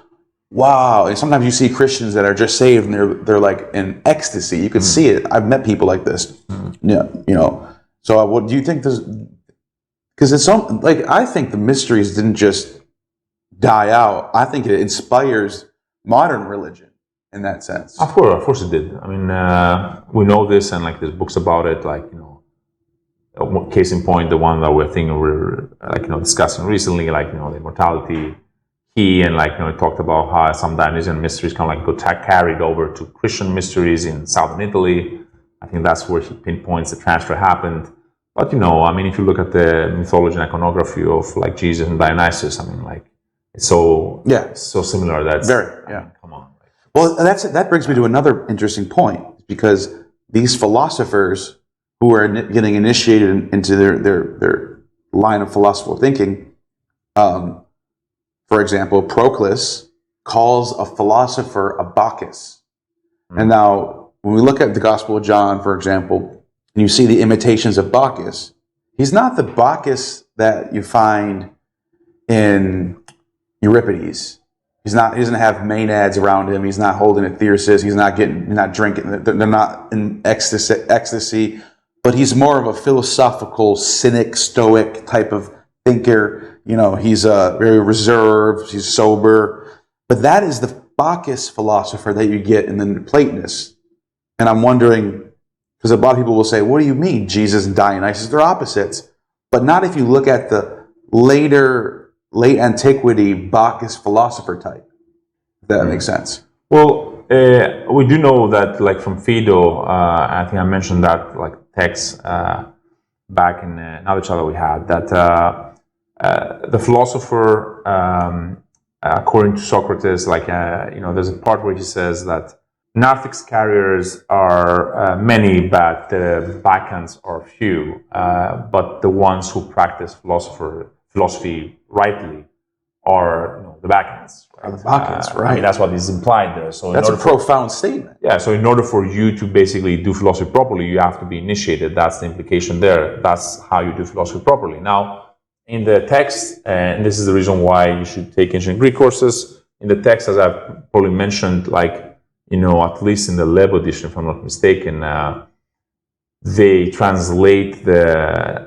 wow. And sometimes you see Christians that are just saved and they're like in ecstasy. You can see it. I've met people like this. Yeah, you know. So what do you think this? Because it's so, like, I think the mysteries didn't just die out. I think it inspires modern religion in that sense. Of course it did. I mean, we know this, and like there's books about it. Like, you know, case in point, the one that we're like, you know, discussing recently, like, you know, the immortality key, and like, you know, it talked about how some Dionysian mysteries kind of like got carried over to Christian mysteries in southern Italy. I think that's where he pinpoints the transfer happened. But, you know, I mean, if you look at the mythology and iconography of like Jesus and Dionysus, I mean, like, it's so similar. That's very, yeah. I mean, come on. Well, that brings me to another interesting point, because these philosophers who are getting initiated into their line of philosophical thinking, for example, Proclus calls a philosopher a Bacchus. And now, when we look at the Gospel of John, for example, and you see the imitations of Bacchus, he's not the Bacchus that you find in Euripides. He doesn't have maenads around him. He's not holding a thyrsus. He's not drinking. They're not in ecstasy. But he's more of a philosophical, cynic, stoic type of thinker. He's very reserved. He's sober. But that is the Bacchus philosopher that you get in the Platonists. And I'm wondering, because a lot of people will say, what do you mean Jesus and Dionysus? They're opposites. But not if you look at the late antiquity Bacchus philosopher type. If that makes sense. Well, we do know that, like from Phaedo, I think I mentioned that, like text back in another chat that we had, that the philosopher, according to Socrates, there's a part where he says that narthex carriers are many, but the Bacchants are few. But the ones who practice philosophy rightly are the Bacchants. Right? The Bacchants, right. I mean, that's what is implied there. So that's a profound statement. Yeah, so in order for you to basically do philosophy properly, you have to be initiated. That's the implication there. That's how you do philosophy properly. Now, in the text, and this is the reason why you should take ancient Greek courses, in the text, as I've probably mentioned, at least in the Lebo edition, if I'm not mistaken, they translate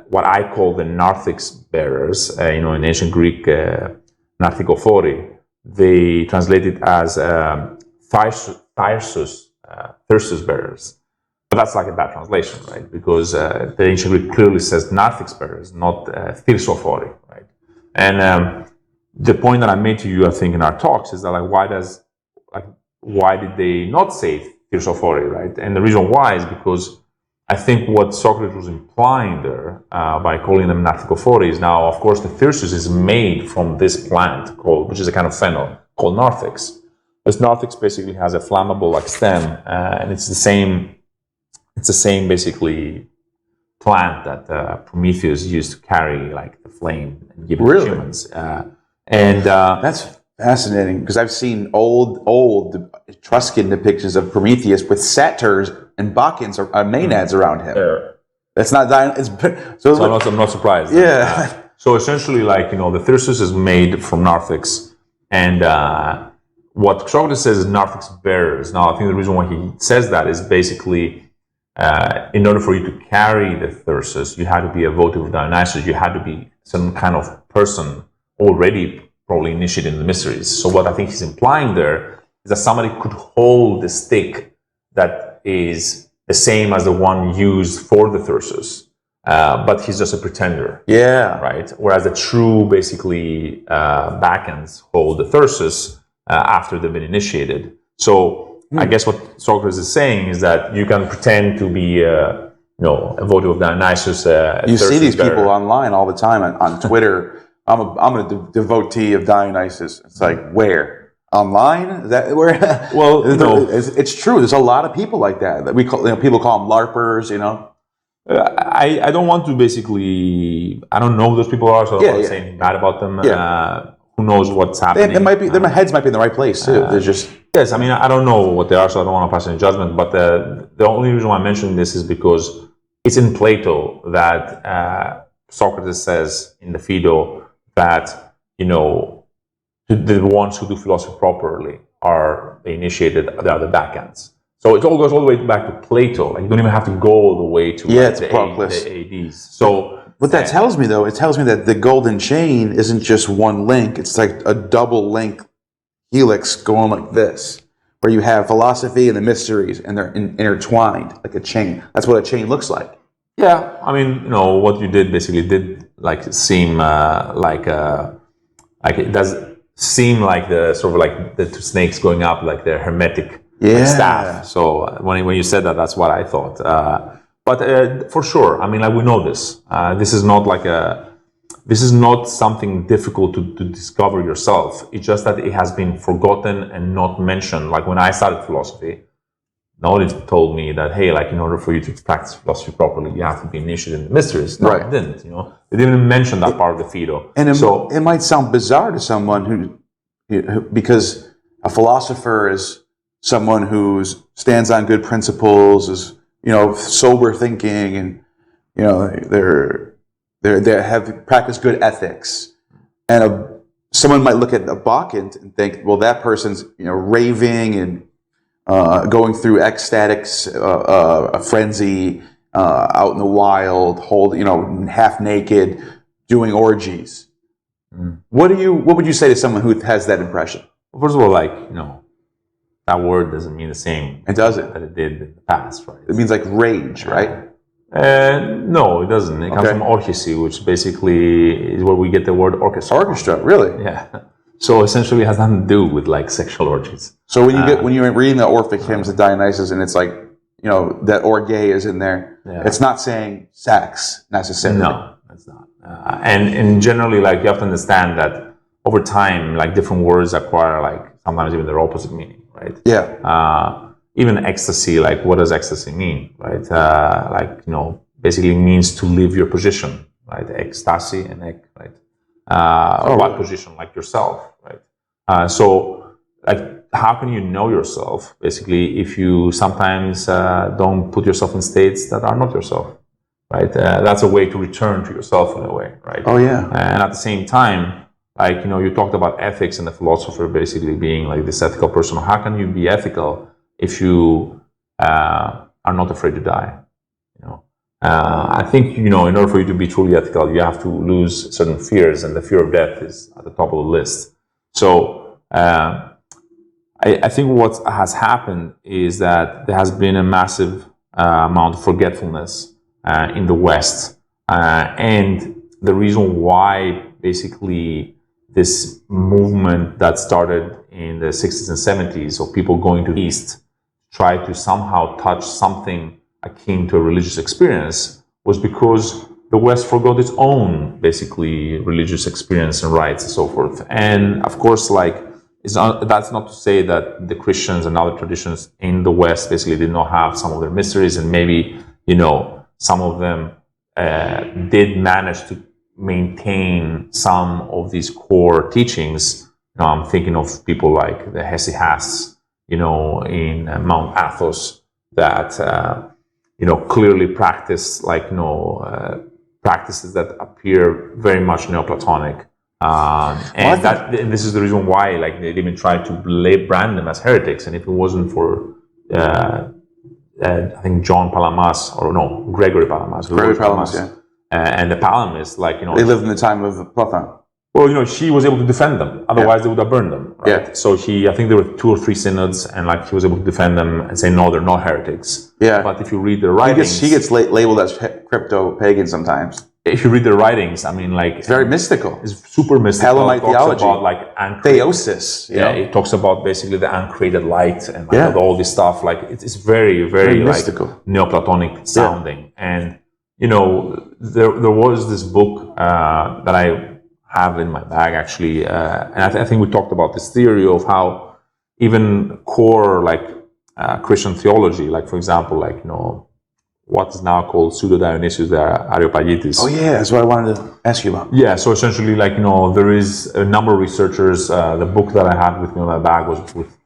what I call the narthex bearers, in ancient Greek, narthikophori. They translate it as thyrsus bearers. But that's like a bad translation, right? Because the ancient Greek clearly says narthex bearers, not thyrsophori, right? And the point that I made to you, I think, in our talks is that why did they not say thyrsophori, right? And the reason why is because I think what Socrates was implying there by calling them narthikophori is, now, of course, the thyrsus is made from this plant which is a kind of fennel called narthex. This narthex basically has a flammable stem, and it's the same basically plant that Prometheus used to carry the flame and give it to humans. That's fascinating, because I've seen old Etruscan depictions of Prometheus with satyrs and Bacchants or maenads around him. That's not I'm not surprised. Yeah. So essentially, the thyrsus is made from narthex, and what Socrates says is narthex bearers. Now, I think the reason why he says that is basically, in order for you to carry the thyrsus, you had to be a votive of Dionysus. You had to be some kind of person already probably initiated in the mysteries. So what I think he's implying there is that somebody could hold the stick that is the same as the one used for the thyrsus, but he's just a pretender. Yeah. Right? Whereas the true, basically, Bacchants hold the thyrsus after they've been initiated. So I guess what Socrates is saying is that you can pretend to be a votive of Dionysus. You see these people online all the time on Twitter. I'm a devotee of Dionysus. It's like, where? Online? Is that where? Well, it's true. There's a lot of people like that we call. People call them LARPers. I don't want to basically. I don't know who those people are, so I don't want to say anything bad about them. Yeah. Who knows what's happening? Their heads might be in the right place too. They're just. Yes, I mean, I don't know what they are, so I don't want to pass any judgment. But the only reason why I'm mentioning this is because it's in Plato that Socrates says in the Phaedo that, the ones who do philosophy properly are the initiated, they are the Bacchants. So it all goes all the way back to Plato. You don't even have to go all the way to the ADs. So what that tells me, though, it tells me that the golden chain isn't just one link. It's like a double link helix going like this, where you have philosophy and the mysteries, and they're intertwined like a chain. That's what a chain looks like. Yeah, I mean, what you did basically did seem it does seem like the sort of the two snakes going up, like the hermetic staff. So when you said that, that's what I thought. But for sure, I mean, we know this. This is not something difficult to discover yourself. It's just that it has been forgotten and not mentioned. Like when I started philosophy, knowledge told me that, hey, like in order for you to practice philosophy properly, you have to be initiated in the mysteries. No, Right. it didn't. They didn't even mention that part of the Phaedo. And it might sound bizarre to someone who, because a philosopher is someone who stands on good principles, is sober thinking, and they have practiced good ethics. And someone might look at a Bach and think, well, that person's raving and going through ecstatic frenzy out in the wild, half naked, doing orgies. What would you say to someone who has that impression? Well, first of all, that word doesn't mean the same. It doesn't. That it did in the past, right? It means like rage, right? No, it doesn't. It comes from orchesi, which basically is where we get the word orchestra. Orchestra, really? Yeah. So essentially, it has nothing to do with sexual orgies. So when you're reading the Orphic hymns of Dionysus, and it's like that orge is in there, it's not saying sex necessarily. No, it's not. And generally, you have to understand that over time, different words acquire sometimes even their opposite meaning, right? Yeah. Even ecstasy, what does ecstasy mean, right? Basically means to leave your position, right? Ecstasy and ek, right? What position? Like yourself, right? So how can you know yourself, basically, if you sometimes don't put yourself in states that are not yourself, right? That's a way to return to yourself in a way, right? Oh, yeah. And at the same time, you talked about ethics and the philosopher basically being this ethical person. How can you be ethical if you are not afraid to die? I think, in order for you to be truly ethical, you have to lose certain fears, and the fear of death is at the top of the list. So I think what has happened is that there has been a massive amount of forgetfulness in the West. And the reason why basically this movement that started in the 60s and 70s of people going to the East try to somehow touch something akin to a religious experience was because the West forgot its own basically religious experience and rites and so forth. And of course, that's not to say that the Christians and other traditions in the West basically did not have some of their mysteries, and maybe, some of them did manage to maintain some of these core teachings. I'm thinking of people like the Hesychasts, in Mount Athos that, clearly practice practices that appear very much Neoplatonic. And this is the reason why they even tried to brand them as heretics. And if it wasn't for I think Gregory Palamas. Gregory Palamas, yeah. And the Palamists, they lived in the time of Platon. Well, she was able to defend them. Otherwise, they would have burned them. Right? Yeah. So I think there were 2 or 3 synods, and he was able to defend them and say, no, they're not heretics. Yeah. But if you read their writings, he gets labeled as crypto-pagan sometimes. If you read their writings, it's very mystical. It's super mystical. Hellenite theology. About theosis. It talks about basically the uncreated light and all this stuff. It's very, very mystical, Neoplatonic sounding. And there was this book that I have in my bag actually, and I think we talked about this theory of how even core Christian theology, for example, what is now called Pseudo-Dionysius the Areopagitis. Oh yeah, that's what I wanted to ask you about. Yeah, so essentially there is a number of researchers. The book that I had with me in my bag was with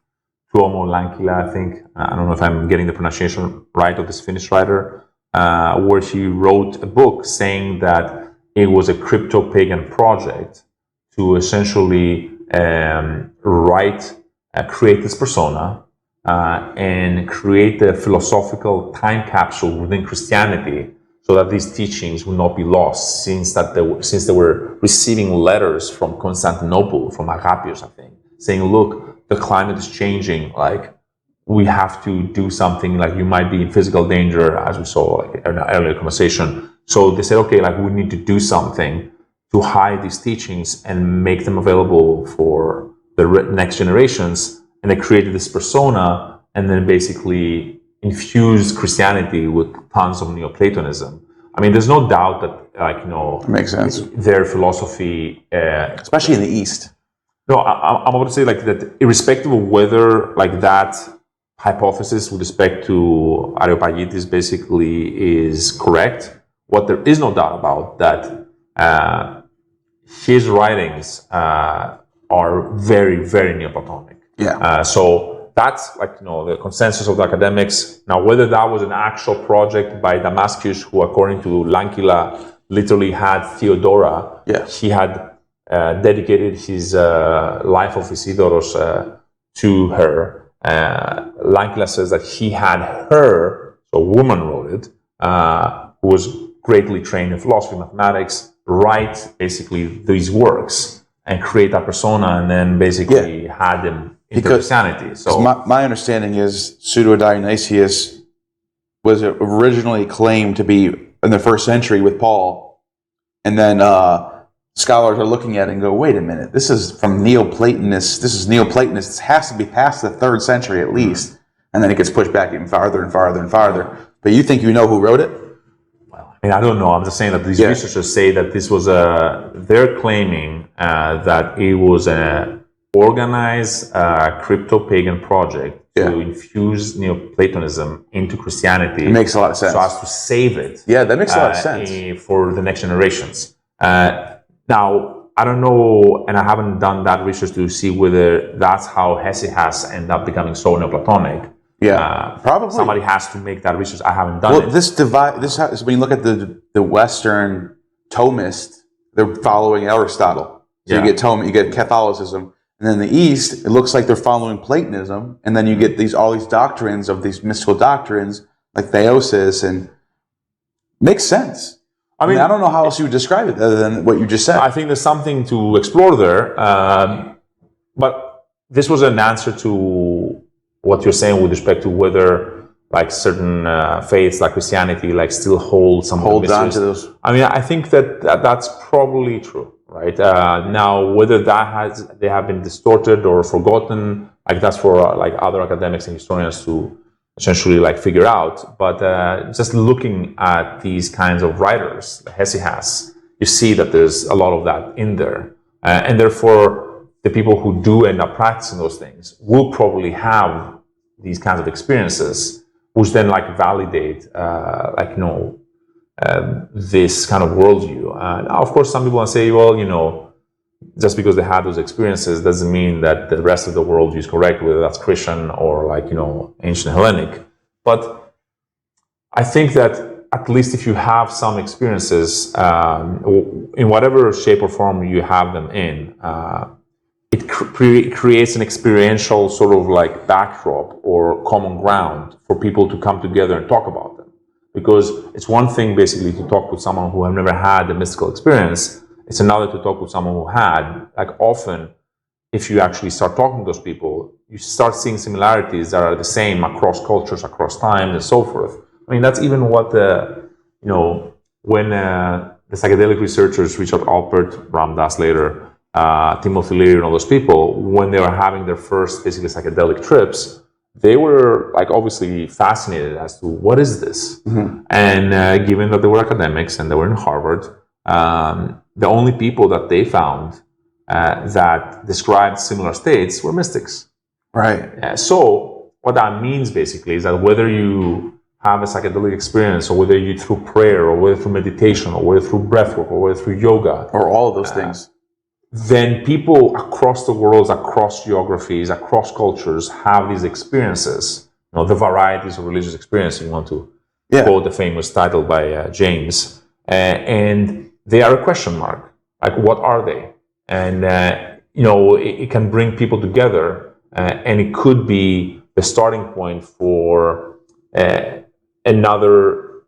Tuomo Lankila, I think. I don't know if I'm getting the pronunciation right of this Finnish writer, where he wrote a book saying that it was a crypto-pagan project to essentially create this persona and create a philosophical time capsule within Christianity so that these teachings would not be lost, since they were receiving letters from Constantinople, from Agapios, I think, saying, look, the climate is changing, we have to do something, you might be in physical danger, as we saw in an earlier conversation. So they said, okay, we need to do something to hide these teachings and make them available for the next generations. And they created this persona and then basically infused Christianity with tons of Neoplatonism. There's no doubt that, makes sense. Their philosophy, especially in the East. No, I'm about to say that irrespective of whether that hypothesis with respect to Areopagitis basically is correct. What there is no doubt about that his writings are very, very Neoplatonic. Yeah. So that's like, the consensus of the academics. Now, whether that was an actual project by Damascus, who according to Lankila literally had Theodora, he had dedicated his life of Isidoros to her. Lankila says that he had her, so a woman wrote it, who was greatly trained in philosophy, mathematics, write basically these works and create a persona, and then basically had them into Christianity. So my understanding is Pseudo-Dionysius was originally claimed to be in the 1st century with Paul, and then scholars are looking at it and go, wait a minute, this is from Neoplatonists. This is Neoplatonist. This has to be past the 3rd century at least. And then it gets pushed back even farther and farther and farther. But you think you know who wrote it? Well, I don't know. I'm just saying that these researchers say that this was they're claiming that it was an organized crypto-pagan project to infuse Neoplatonism into Christianity. It makes a lot of sense. So as to save it. Yeah, that makes a lot of sense. For the next generations. Now, I don't know, and I haven't done that research to see whether that's how Hesychast ended up becoming so Neoplatonic. Yeah, probably. Somebody has to make that research. I haven't done it. When you look at the Western Thomist, they're following Aristotle. So you get Catholicism, and then the East, it looks like they're following Platonism, and then you get all these doctrines of these mystical doctrines like theosis, and makes sense. I mean, I don't know how else you would describe it other than what you just said. I think there's something to explore there, but this was an answer to what you're saying with respect to whether like certain faiths like Christianity like still hold on to those. I mean, I think that's probably true, right? Now, whether they have been distorted or forgotten, like that's for like other academics and historians to essentially like figure out. But just looking at these kinds of writers, Hesychast, you see that there's a lot of that in there, and therefore the people who do end up practicing those things will probably have these kinds of experiences, which then like validate this kind of worldview. Now, of course, some people will say, well, just because they had those experiences doesn't mean that the rest of the worldview is correct, whether that's Christian or ancient Hellenic. But I think that at least if you have some experiences, in whatever shape or form you have them in, it creates an experiential sort of like backdrop or common ground for people to come together and talk about them. Because it's one thing basically to talk with someone who have never had a mystical experience. It's another to talk with someone who had. Like often, if you actually start talking to those people, you start seeing similarities that are the same across cultures, across times, and so forth. I mean, that's even what when the psychedelic researchers, Richard Alpert, Ram Dass later, Timothy Leary, and all those people, when they were having their first basically psychedelic trips, they were like obviously fascinated as to what is this? Mm-hmm. And given that they were academics and they were in Harvard, the only people that they found that described similar states were mystics. Right. So what that means basically is that whether you have a psychedelic experience, or whether you through prayer, or whether through meditation, or whether through breathwork, or whether through yoga, or all of those things, then people across the world, across geographies, across cultures have these experiences. The varieties of religious experience. You want to quote the famous title by James, and they are a question mark. Like, what are they? And it can bring people together, and it could be the starting point for another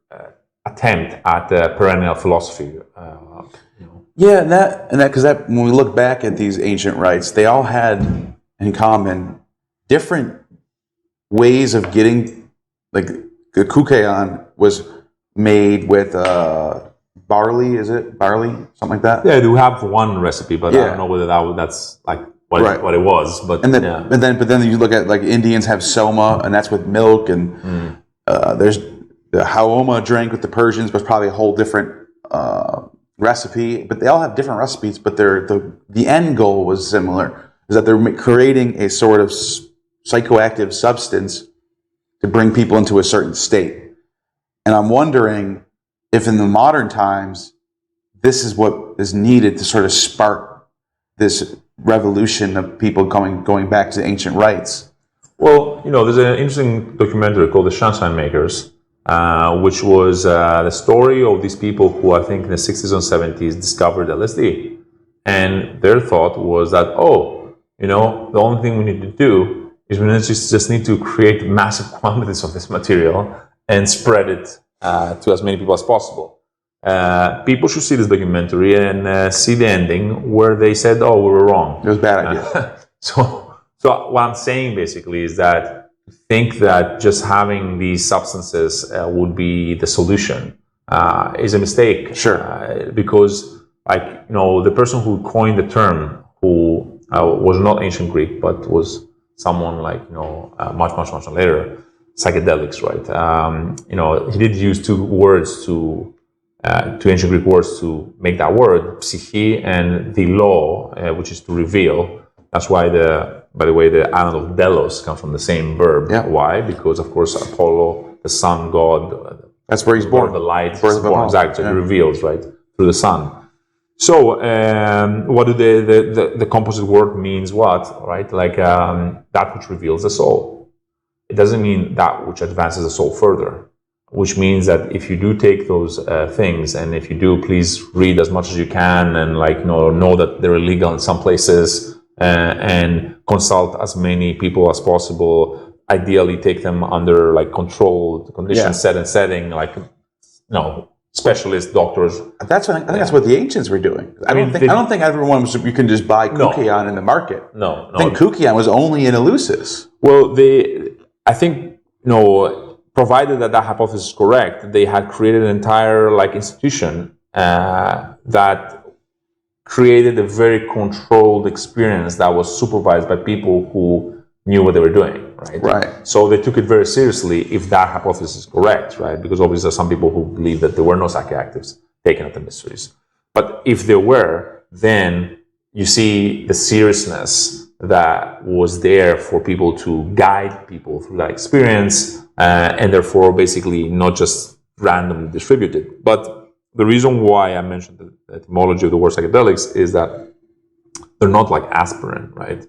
attempt at perennial philosophy. Yeah, and that because when we look back at these ancient rites, they all had in common different ways of getting, like the kukeon was made with barley, is it barley, something like that? Yeah, they do have one recipe, but I don't know whether that's like what it was. But and then you look at like Indians have soma, and that's with milk, and there's the haoma drink with the Persians, but probably a whole different recipe. But they all have different recipes, but the end goal was similar, is that they're creating a sort of psychoactive substance to bring people into a certain state. And I'm wondering if in the modern times, this is what is needed to sort of spark this revolution of people going back to ancient rites. Well, there's an interesting documentary called The Sunshine Makers, which was the story of these people who I think in the 60s and 70s discovered LSD. And their thought was that, the only thing we need to do is we just need to create massive quantities of this material and spread it to as many people as possible. People should see this documentary and see the ending where they said, "Oh, we were wrong. It was a bad idea." So what I'm saying basically is that to think that just having these substances would be the solution is a mistake. Sure. Because the person who coined the term, who was not ancient Greek, but was someone much later, psychedelics, right? He did use two words two ancient Greek words to make that word, psyche and the law, which is to reveal. That's why by the way, the island of Delos comes from the same verb. Yeah. Why? Because of course Apollo, the sun god, that's where he's born. The light, birth of born, exactly. Yeah. It reveals, right, through the sun. So, what do the composite word means? What, right? That which reveals the soul. It doesn't mean that which advances the soul further. Which means that if you do take those things, and if you do, please read as much as you can, and know that they're illegal in some places, and consult as many people as possible. Ideally, take them under controlled conditions, setting, specialists, doctors. I think that's what the ancients were doing. I don't think everyone was. You can just buy Kukion in the market. No. I think Kukion was only in Eleusis. Well, I think provided that hypothesis is correct, they had created an entire institution that created a very controlled experience that was supervised by people who knew what they were doing, right? Right. So they took it very seriously if that hypothesis is correct, right? Because obviously there are some people who believe that there were no psychoactives taken at the mysteries. But if there were, then you see the seriousness that was there for people to guide people through that experience, and therefore basically not just randomly distributed. But the reason why I mentioned the etymology of the word psychedelics is that they're not like aspirin, right?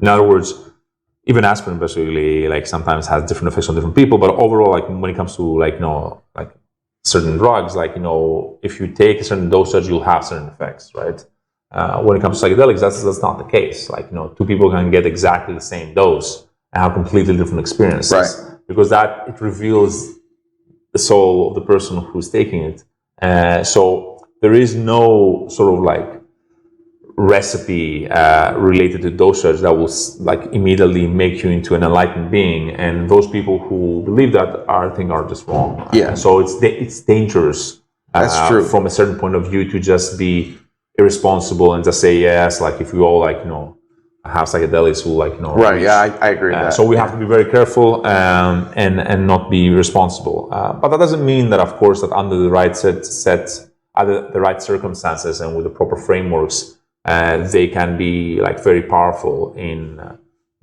In other words, even aspirin basically sometimes has different effects on different people, but overall when it comes to certain drugs, if you take a certain dosage, you'll have certain effects, right? When it comes to psychedelics, that's not the case. Two people can get exactly the same dose and have completely different experiences, right? Because it reveals the soul of the person who's taking it. So there is no sort of recipe related to dosage that will immediately make you into an enlightened being. And those people who believe that I think are just wrong. Yeah. So it's dangerous. That's true. From a certain point of view to just be irresponsible and just say yes, if we all have psychedelics who right. Yeah, I agree with that. So we have to be very careful and not be responsible. But that doesn't mean that, of course, that under the right under the right circumstances and with the proper frameworks, they can be very powerful in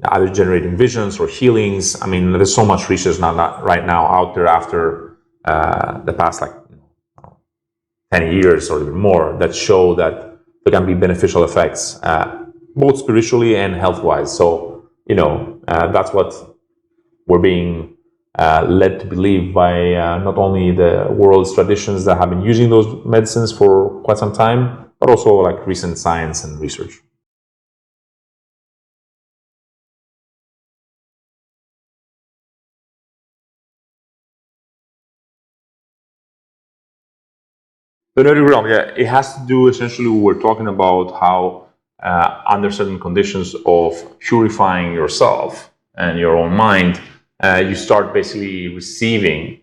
either generating visions or healings. I mean, there's so much research right now out there after the past 10 years or even more that show that there can be beneficial effects, both spiritually and health-wise. So, that's what we're being led to believe by not only the world's traditions that have been using those medicines for quite some time, but also recent science and research. The noetic realm, yeah, it has to do essentially, we're talking about how under certain conditions of purifying yourself and your own mind, you start basically receiving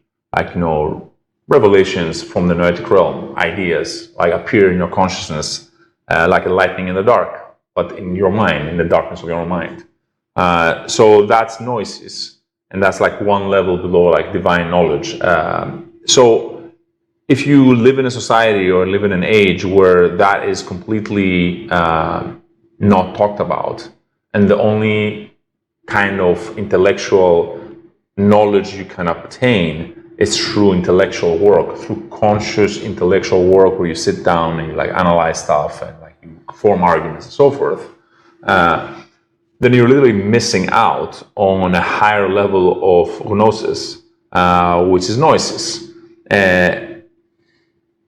revelations from the noetic realm, ideas appear in your consciousness like a lightning in the dark, but in your mind, in the darkness of your own mind. So that's gnosis, and that's one level below divine knowledge. So if you live in a society or live in an age where that is completely not talked about, and the only kind of intellectual knowledge you can obtain is through intellectual work, through conscious intellectual work where you sit down and you like analyze stuff and like you form arguments and so forth, then you're literally missing out on a higher level of gnosis, which is gnosis.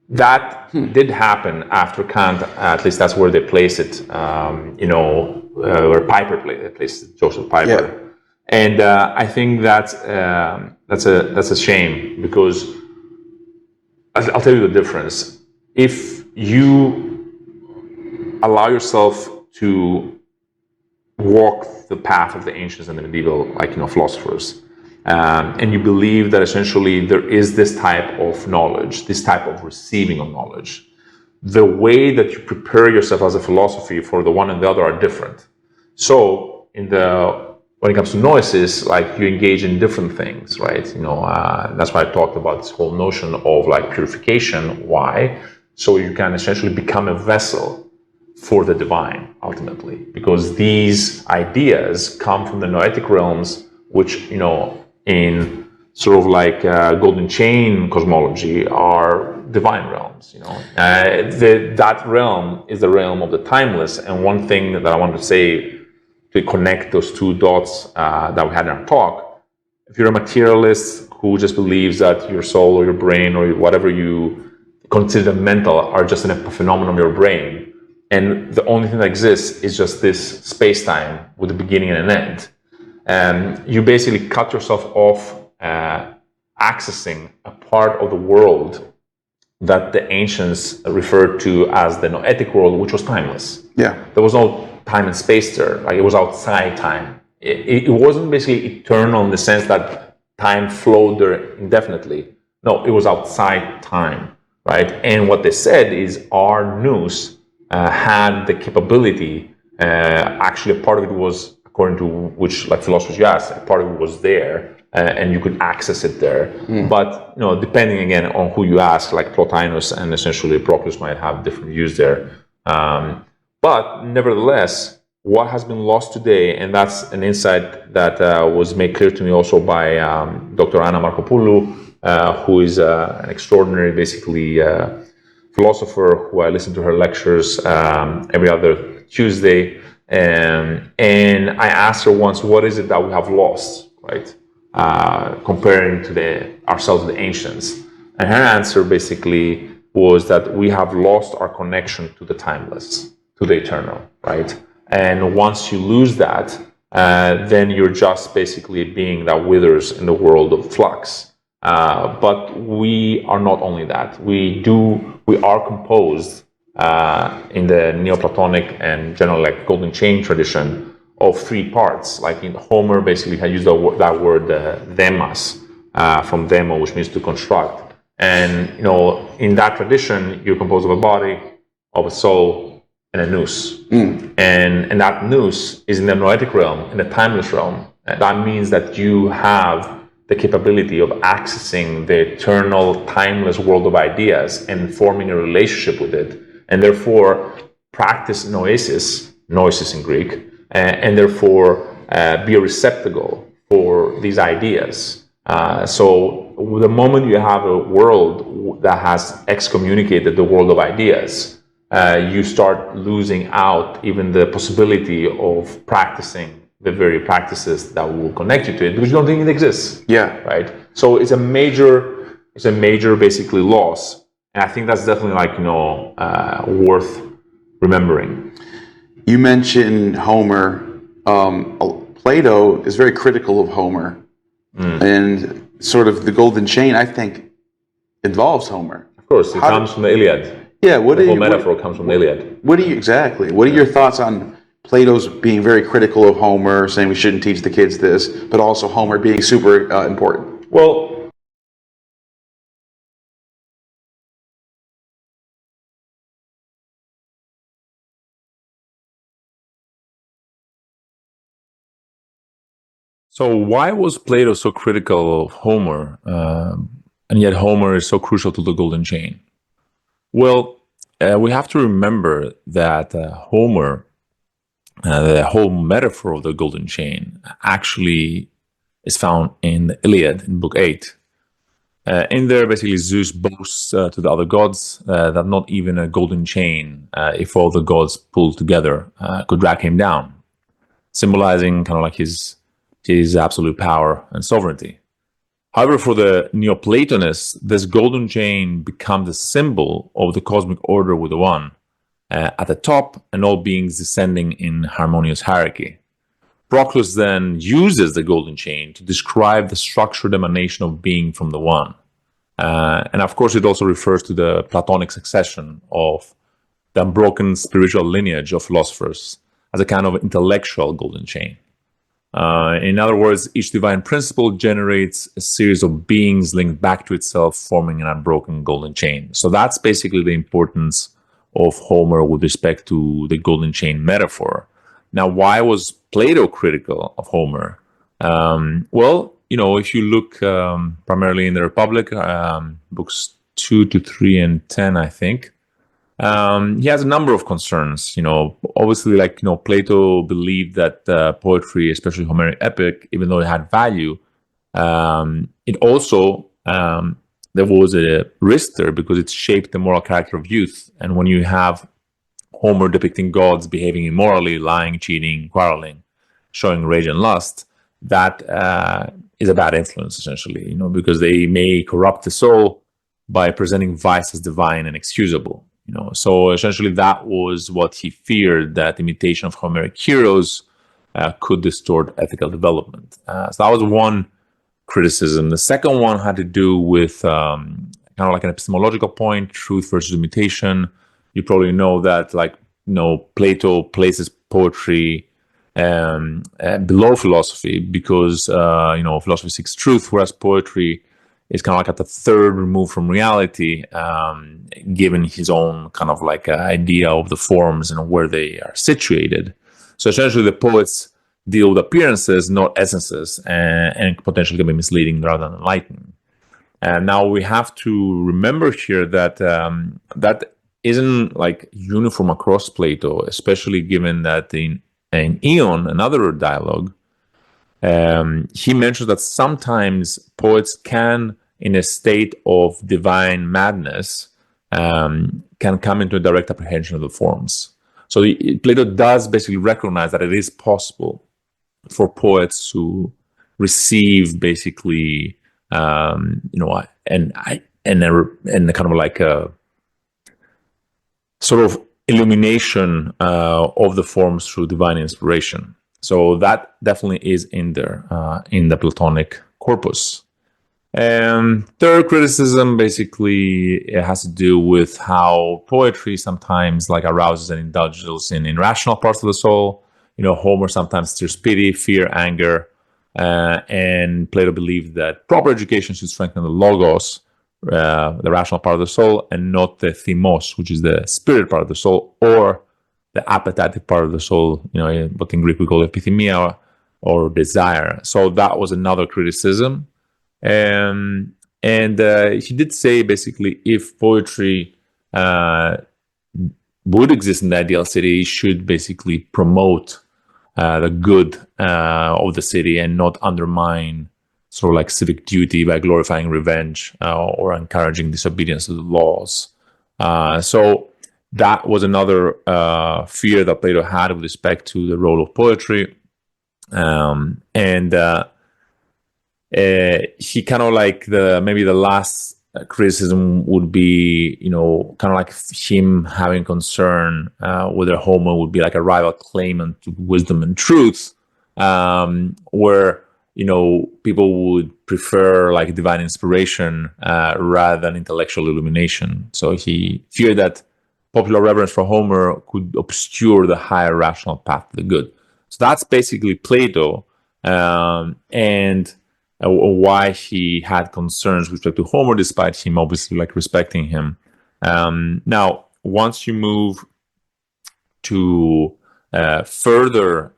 That did happen after Kant. At least that's where they place it. Where Piper placed it, Joseph Piper. Yeah. And I think that's a shame, because I'll tell you the difference. If you allow yourself to walk the path of the ancients and the medieval, philosophers, and you believe that essentially there is this type of knowledge, this type of receiving of knowledge, the way that you prepare yourself as a philosophy for the one and the other are different. So when it comes to gnosis, you engage in different things, right? That's why I talked about this whole notion of purification. Why? So you can essentially become a vessel for the divine, ultimately, because these ideas come from the noetic realms, which, in sort of golden chain cosmology are divine realms. That realm is the realm of the timeless. And one thing that I wanted to say to connect those two dots that we had in our talk, if you're a materialist who just believes that your soul or your brain or whatever you consider mental are just a phenomenon of your brain, and the only thing that exists is just this space-time with a beginning and an end, you basically cut yourself off accessing a part of the world that the ancients referred to as the noetic world, which was timeless. Yeah. There was no time and space there. It was outside time. It wasn't basically eternal in the sense that time flowed there indefinitely. No, it was outside time, right? And what they said is our nous had the capability. Actually, a part of it was, according to which philosophers you asked, a part of it was there, and you could access it there. But depending again on who you ask, Plotinus and essentially Proclus might have different views there. But nevertheless, what has been lost today, and that's an insight that was made clear to me also by Dr. Anna Markopoulou, who is an extraordinary, basically, philosopher who I listen to her lectures every other Tuesday. And I asked her once, what is it that we have lost, right? Comparing to ourselves to the ancients. And her answer basically was that we have lost our connection to the timeless, to the eternal, right? And once you lose that, then you're just basically a being that withers in the world of flux. But we are not only that. We are composed in the Neoplatonic and general golden chain tradition of three parts. In Homer, basically, had used that word demas from demo, which means to construct. And in that tradition, you're composed of a body, of a soul, and a nous. And that nous is in the noetic realm, in the timeless realm. And that means that you have the capability of accessing the eternal, timeless world of ideas and forming a relationship with it, and therefore practice noesis in Greek, and therefore be a receptacle for these ideas. So the moment you have a world that has excommunicated the world of ideas, you start losing out even the possibility of practicing the very practices that will connect you to it, because you don't think it exists. Yeah. Right. So it's a major basically loss, and I think that's definitely worth remembering. You mentioned Homer. Plato is very critical of Homer, and sort of the golden chain, I think, involves Homer. Of course, it comes from the Iliad. Yeah, the whole metaphor comes from the Iliad. What are your thoughts on Plato's being very critical of Homer, saying we shouldn't teach the kids this, but also Homer being super important? Well, so why was Plato so critical of Homer, and yet Homer is so crucial to the golden chain? Well, we have to remember that Homer, the whole metaphor of the golden chain, actually is found in the Iliad, in Book 8. In there, basically, Zeus boasts to the other gods that not even a golden chain, if all the gods pulled together, could drag him down, symbolizing kind of like his absolute power and sovereignty. However, for the Neoplatonists, this golden chain becomes a symbol of the cosmic order with the One at the top, and all beings descending in harmonious hierarchy. Proclus then uses the golden chain to describe the structured emanation of being from the One. And of course, it also refers to the Platonic succession of the unbroken spiritual lineage of philosophers as a kind of intellectual golden chain. In other words, each divine principle generates a series of beings linked back to itself, forming an unbroken golden chain. So that's basically the importance of Homer with respect to the golden chain metaphor. Now, why was Plato critical of Homer? Well, if you look primarily in the Republic, books 2 to 3 and 10, I think, he has a number of concerns. Obviously, Plato believed that poetry, especially Homeric epic, even though it had value, it also there was a risk there because it shaped the moral character of youth. And when you have Homer depicting gods behaving immorally, lying, cheating, quarreling, showing rage and lust, that is a bad influence, essentially, because they may corrupt the soul by presenting vice as divine and excusable. So essentially that was what he feared, that imitation of Homeric heroes could distort ethical development. So that was one criticism. The second one had to do with kind of like an epistemological point, truth versus imitation. You probably know that, Plato places poetry below philosophy because, philosophy seeks truth, whereas poetry is kind of like at the third remove from reality, given his own kind of idea of the forms and where they are situated. So essentially, the poets deal with appearances, not essences, and potentially can be misleading rather than enlightening. And now we have to remember here that that isn't uniform across Plato, especially given that in Ion, another dialogue, he mentions that sometimes poets can, in a state of divine madness, can come into a direct apprehension of the forms. So Plato does basically recognize that it is possible for poets to receive basically, and kind of like a sort of illumination of the forms through divine inspiration. So that definitely is in there in the Platonic corpus. Third criticism, basically, it has to do with how poetry sometimes arouses and indulges in irrational parts of the soul. Homer sometimes stirs pity, fear, anger, and Plato believed that proper education should strengthen the logos, the rational part of the soul, and not the thymos, which is the spirit part of the soul, or the appetitive part of the soul, what in Greek we call epithymia or desire. So that was another criticism. And he did say basically if poetry would exist in the ideal city, it should basically promote the good of the city and not undermine sort of civic duty by glorifying revenge or encouraging disobedience to the laws. So that was another fear that Plato had with respect to the role of poetry. He kind of maybe the last criticism would be, kind of him having concern whether Homer would be a rival claimant to wisdom and truth, where, people would prefer divine inspiration rather than intellectual illumination. So he feared that popular reverence for Homer could obscure the higher rational path to the good. So that's basically Plato, and why he had concerns with respect to Homer, despite him obviously respecting him. Now, once you move to further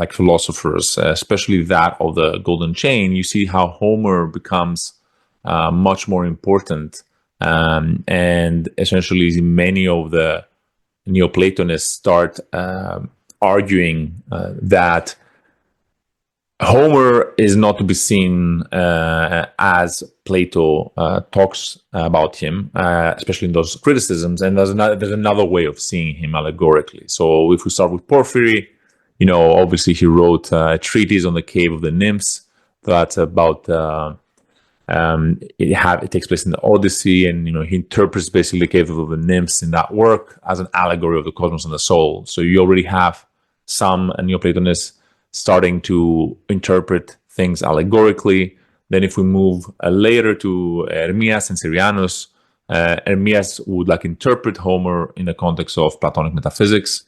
philosophers, especially that of the Golden Chain, you see how Homer becomes much more important. And essentially, many of the Neoplatonists start arguing that Homer is not to be seen as Plato talks about him, especially in those criticisms. And there's another way of seeing him allegorically. So if we start with Porphyry, obviously he wrote a treatise on the Cave of the Nymphs that's about it takes place in the Odyssey, and he interprets basically the Cave of the Nymphs in that work as an allegory of the cosmos and the soul. So you already have some Neoplatonists starting to interpret things allegorically. Then if we move later to Hermias and Syrianus, Hermias would interpret Homer in the context of Platonic metaphysics.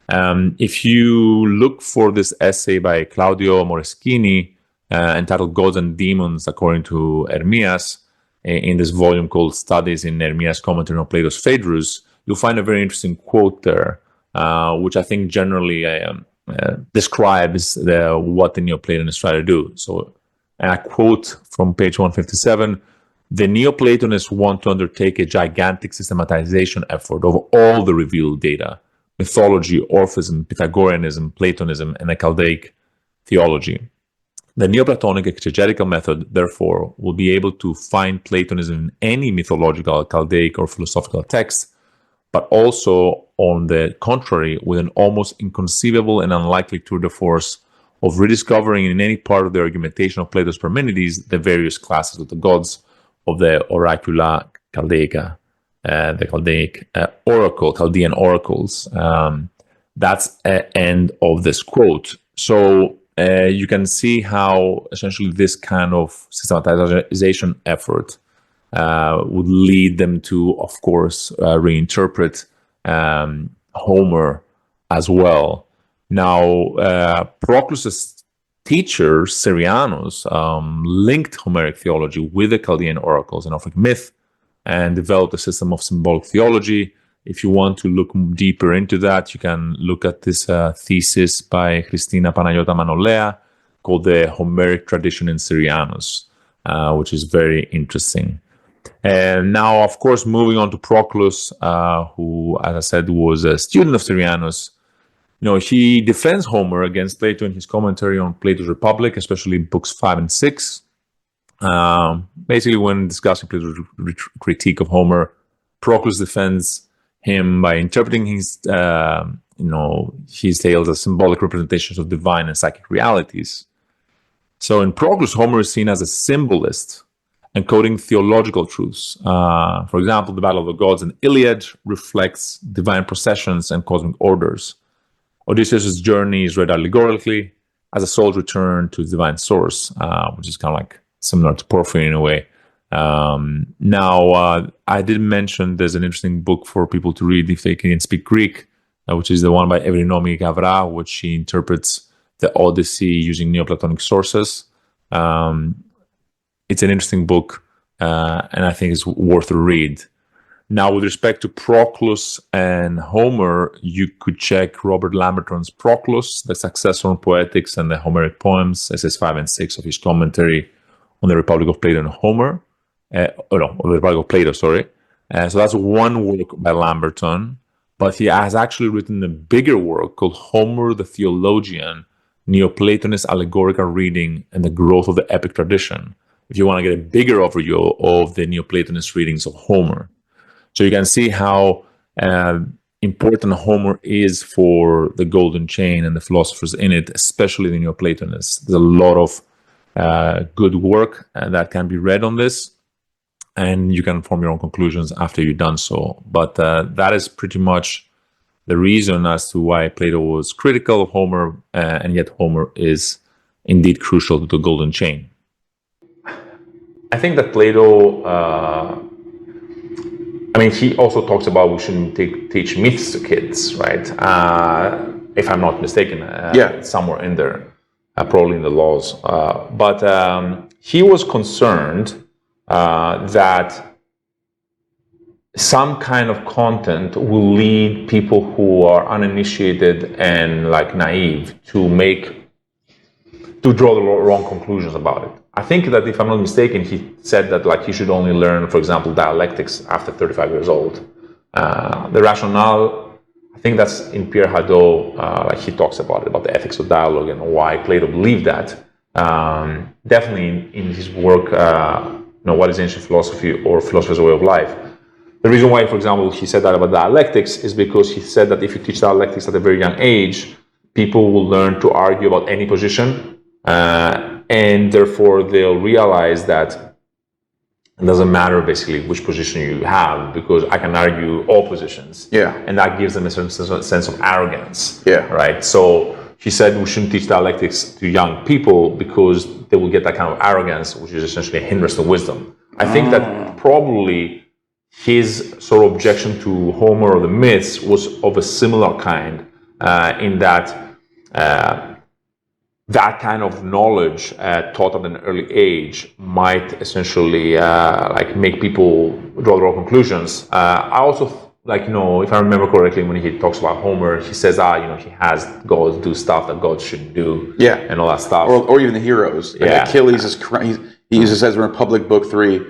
If you look for this essay by Claudio Moreschini entitled Gods and Demons According to Hermias, in this volume called Studies in Hermias' Commentary on Plato's Phaedrus, you'll find a very interesting quote there, which I think generally describes what the Neoplatonists try to do. So, and I quote from page 157, "The Neoplatonists want to undertake a gigantic systematization effort of all the revealed data, mythology, Orphism, Pythagoreanism, Platonism, and the Chaldaic theology. The Neoplatonic exegetical method, therefore, will be able to find Platonism in any mythological, Chaldaic, or philosophical text, but also, on the contrary, with an almost inconceivable and unlikely tour de force of rediscovering in any part of the argumentation of Plato's Parmenides the various classes of the gods of the Oracula Chaldaica, the Chaldaic Chaldean oracles." That's the end of this quote. So you can see how essentially this kind of systematization effort would lead them to, of course, reinterpret Homer as well. Now, Proclus's teacher, Syrianus, linked Homeric theology with the Chaldean oracles and Orphic myth and developed a system of symbolic theology. If you want to look deeper into that, you can look at this thesis by Christina Panayota Manolea called The Homeric Tradition in Syrianus, which is very interesting. And now, of course, moving on to Proclus, who, as I said, was a student of Syrianus, he defends Homer against Plato in his commentary on Plato's Republic, especially in books 5 and 6. Basically, when discussing Plato's critique of Homer, Proclus defends him by interpreting his tales as symbolic representations of divine and psychic realities. So in Proclus, Homer is seen as a symbolist, encoding theological truths. For example, the Battle of the Gods in Iliad reflects divine processions and cosmic orders. Odysseus' journey is read allegorically as a soul's return to the divine source, which is kind of similar to Porphyry in a way. Now, I did mention there's an interesting book for people to read if they can speak Greek, which is the one by Evrinomi Gavra, which she interprets the Odyssey using Neoplatonic sources. It's an interesting book, and I think it's worth a read. Now, with respect to Proclus and Homer, you could check Robert Lamberton's Proclus, the Successor on Poetics and the Homeric Poems, SS 5 and 6 of his commentary on the Republic of Plato and Homer. The Republic of Plato, sorry. So that's one work by Lamberton, but he has actually written a bigger work called Homer the Theologian, Neoplatonist Allegorical Reading and the Growth of the Epic Tradition, if you want to get a bigger overview of the Neoplatonist readings of Homer. So you can see how important Homer is for the Golden Chain and the philosophers in it, especially the Neoplatonists. There's a lot of good work that can be read on this, and you can form your own conclusions after you've done so. But that is pretty much the reason as to why Plato was critical of Homer, and yet Homer is indeed crucial to the Golden Chain. I think that Plato, he also talks about we shouldn't teach myths to kids, right? If I'm not mistaken, somewhere in there, probably in the laws. But he was concerned that some kind of content will lead people who are uninitiated and naive to draw the wrong conclusions about it. I think that, if I'm not mistaken, he said that he should only learn, for example, dialectics after 35 years old. The rationale, I think that's in Pierre Hadot, he talks about it, about the ethics of dialogue and why Plato believed that. definitely in his work, What is Ancient Philosophy or Philosopher's Way of Life. The reason why, for example, he said that about dialectics is because he said that if you teach dialectics at a very young age, people will learn to argue about any position, and therefore they'll realize that it doesn't matter basically which position you have, because I can argue all positions. Yeah. And that gives them a certain sense of arrogance. Yeah. Right. So he said we shouldn't teach dialectics to young people because they will get that kind of arrogance, which is essentially a hindrance to wisdom. I think that probably his sort of objection to Homer or the myths was of a similar kind, in that that kind of knowledge taught at an early age might essentially make people draw their own conclusions. I also if I remember correctly, when he talks about Homer, he says, he has gods do stuff that gods shouldn't do, Yeah. and all that stuff. Or even the heroes. Like Yeah. Achilles is he uses says in Republic Book 3,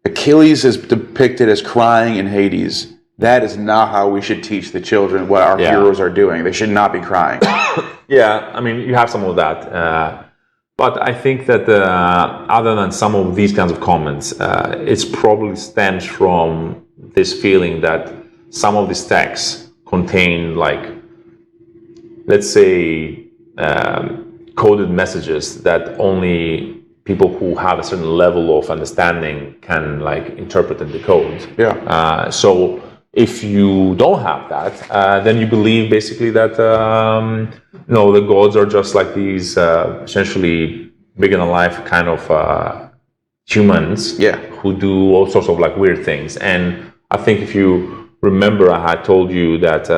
Achilles is depicted as crying in Hades. That is not how we should teach the children what our heroes are doing. They should not be crying. Yeah, I mean, you have some of that. But I think that other than some of these kinds of comments, it's probably stems from this feeling that some of these texts contain, let's say, coded messages that only people who have a certain level of understanding can interpret and decode. Yeah. So if you don't have that, then you believe basically that the gods are just like these essentially bigger than life kind of humans, who do all sorts of weird things. And I think if you remember, I had told you that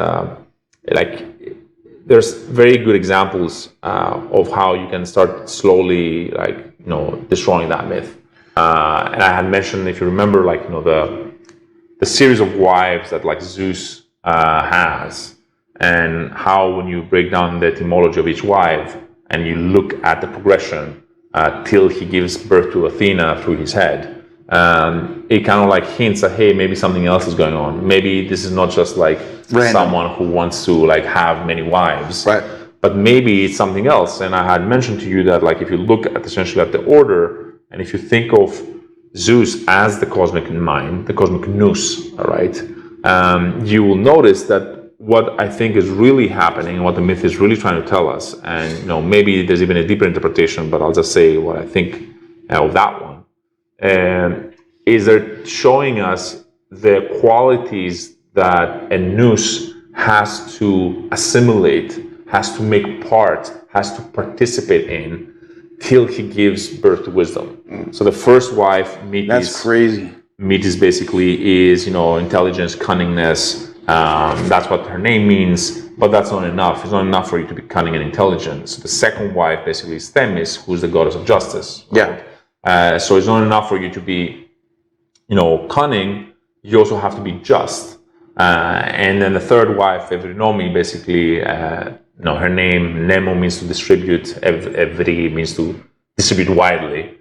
there's very good examples of how you can start slowly destroying that myth. And I had mentioned, if you remember, the series of wives that Zeus has, and how when you break down the etymology of each wife and you look at the progression till he gives birth to Athena through his head, it kind of hints that, hey, maybe something else is going on. Maybe this is not just someone who wants to have many wives, right? But maybe it's something else. And I had mentioned to you that if you look at essentially at the order, and if you think of Zeus as the cosmic mind, the cosmic nous, all right, you will notice that what I think is really happening, what the myth is really trying to tell us, and maybe there's even a deeper interpretation, but I'll just say what I think of that one, is they're showing us the qualities that a nous has to assimilate, has to make part, has to participate in, till he gives birth to wisdom. So the first wife, Metis basically is, intelligence, cunningness. That's what her name means, but that's not enough. It's not enough for you to be cunning and intelligent. So the second wife basically is Themis, who's the goddess of justice. Right? So it's not enough for you to be, cunning. You also have to be just. And then the third wife, Evrinomi, basically, her name, Nemo, means to distribute, Evri means to distribute widely,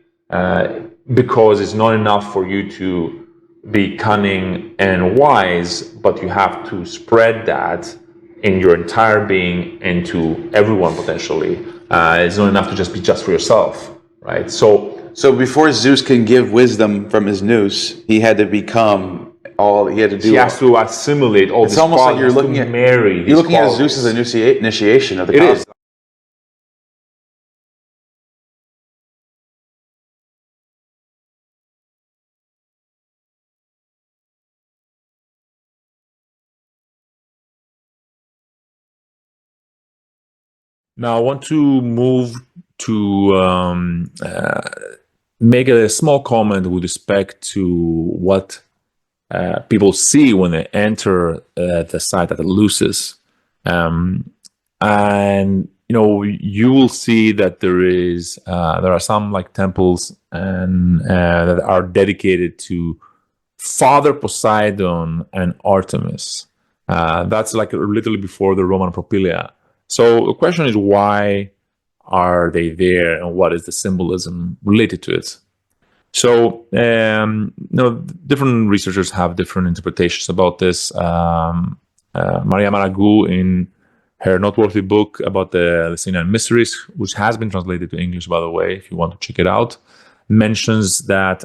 because it's not enough for you to be cunning and wise, but you have to spread that in your entire being and to everyone potentially. It's not enough to just be just for yourself, right? So before Zeus can give wisdom from his nous, he had to become all he had to do. He has to assimilate all. It's almost like you're looking at Mary. You're looking at Zeus as an initiation of the cosmos. It is. Now I want to move to make a small comment with respect to what people see when they enter the site at Eleusis. And you will see that there are some temples and that are dedicated to Father Poseidon and Artemis. That's literally before the Roman Propylaea. So the question is, why are they there, and what is the symbolism related to it? So, different researchers have different interpretations about this. Maria Maragou in her noteworthy book about the Lysian mysteries, which has been translated to English, by the way, if you want to check it out, mentions that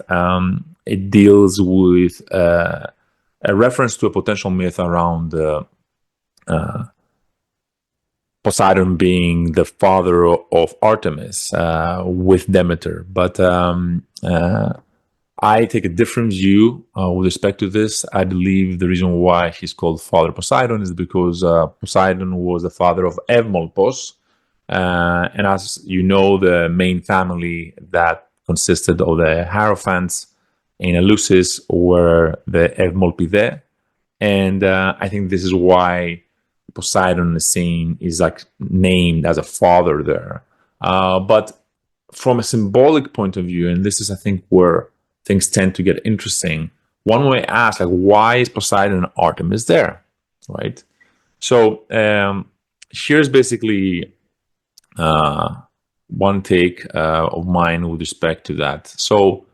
it deals with a reference to a potential myth around Poseidon being the father of Artemis with Demeter. But I take a different view with respect to this. I believe the reason why he's called Father Poseidon is because Poseidon was the father of Eumolpos. And as you know, the main family that consisted of the Hierophants in Eleusis were the Eumolpidae. And I think this is why Poseidon is like named as a father there. But from a symbolic point of view, and this is, I think, where things tend to get interesting, one way to ask, like, why is Poseidon and Artemis there, right? So here's basically one take of mine with respect to that. So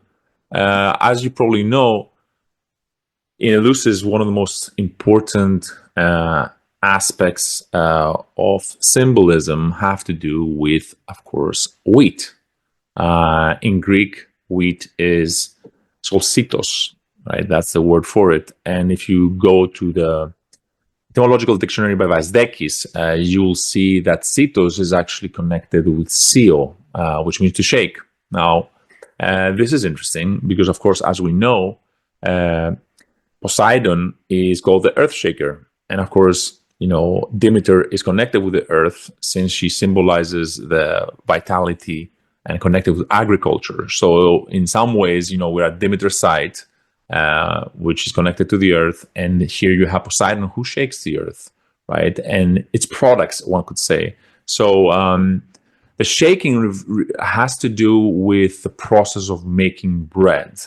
as you probably know, in Eleusis, one of the most important aspects of symbolism have to do with, of course, wheat. In Greek, wheat is solsitos, right? That's the word for it. And if you go to the etymological dictionary by Vazdekis, you'll see that sitos is actually connected with sio, which means to shake. Now, this is interesting because, of course, as we know, Poseidon is called the earth shaker. And of course, you know, Demeter is connected with the earth since she symbolizes the vitality and connected with agriculture. So in some ways, you know, we're at Demeter's side, which is connected to the earth. And here you have Poseidon who shakes the earth, right? And its products, one could say. So the shaking has to do with the process of making bread.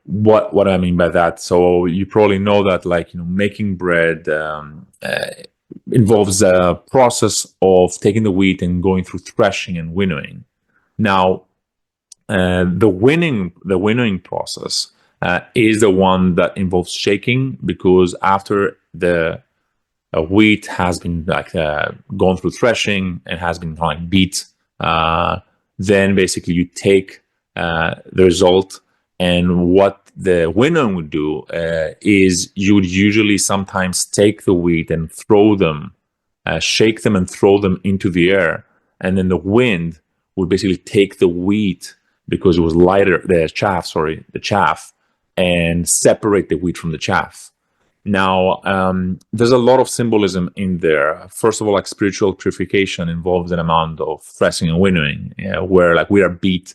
What I mean by that, so you probably know that, like, you know, making bread involves a process of taking the wheat and going through threshing and winnowing. Now, the winnowing process is the one that involves shaking, because after the wheat has been gone through threshing and has been like beat, then basically you take the result. And what the winnowing would do is you would usually sometimes take the wheat and throw them, shake them and throw them into the air. And then the wind would basically take the wheat, because it was lighter, the chaff, and separate the wheat from the chaff. Now, there's a lot of symbolism in there. First of all, like, spiritual purification involves an amount of threshing and winnowing, where, like, we are beat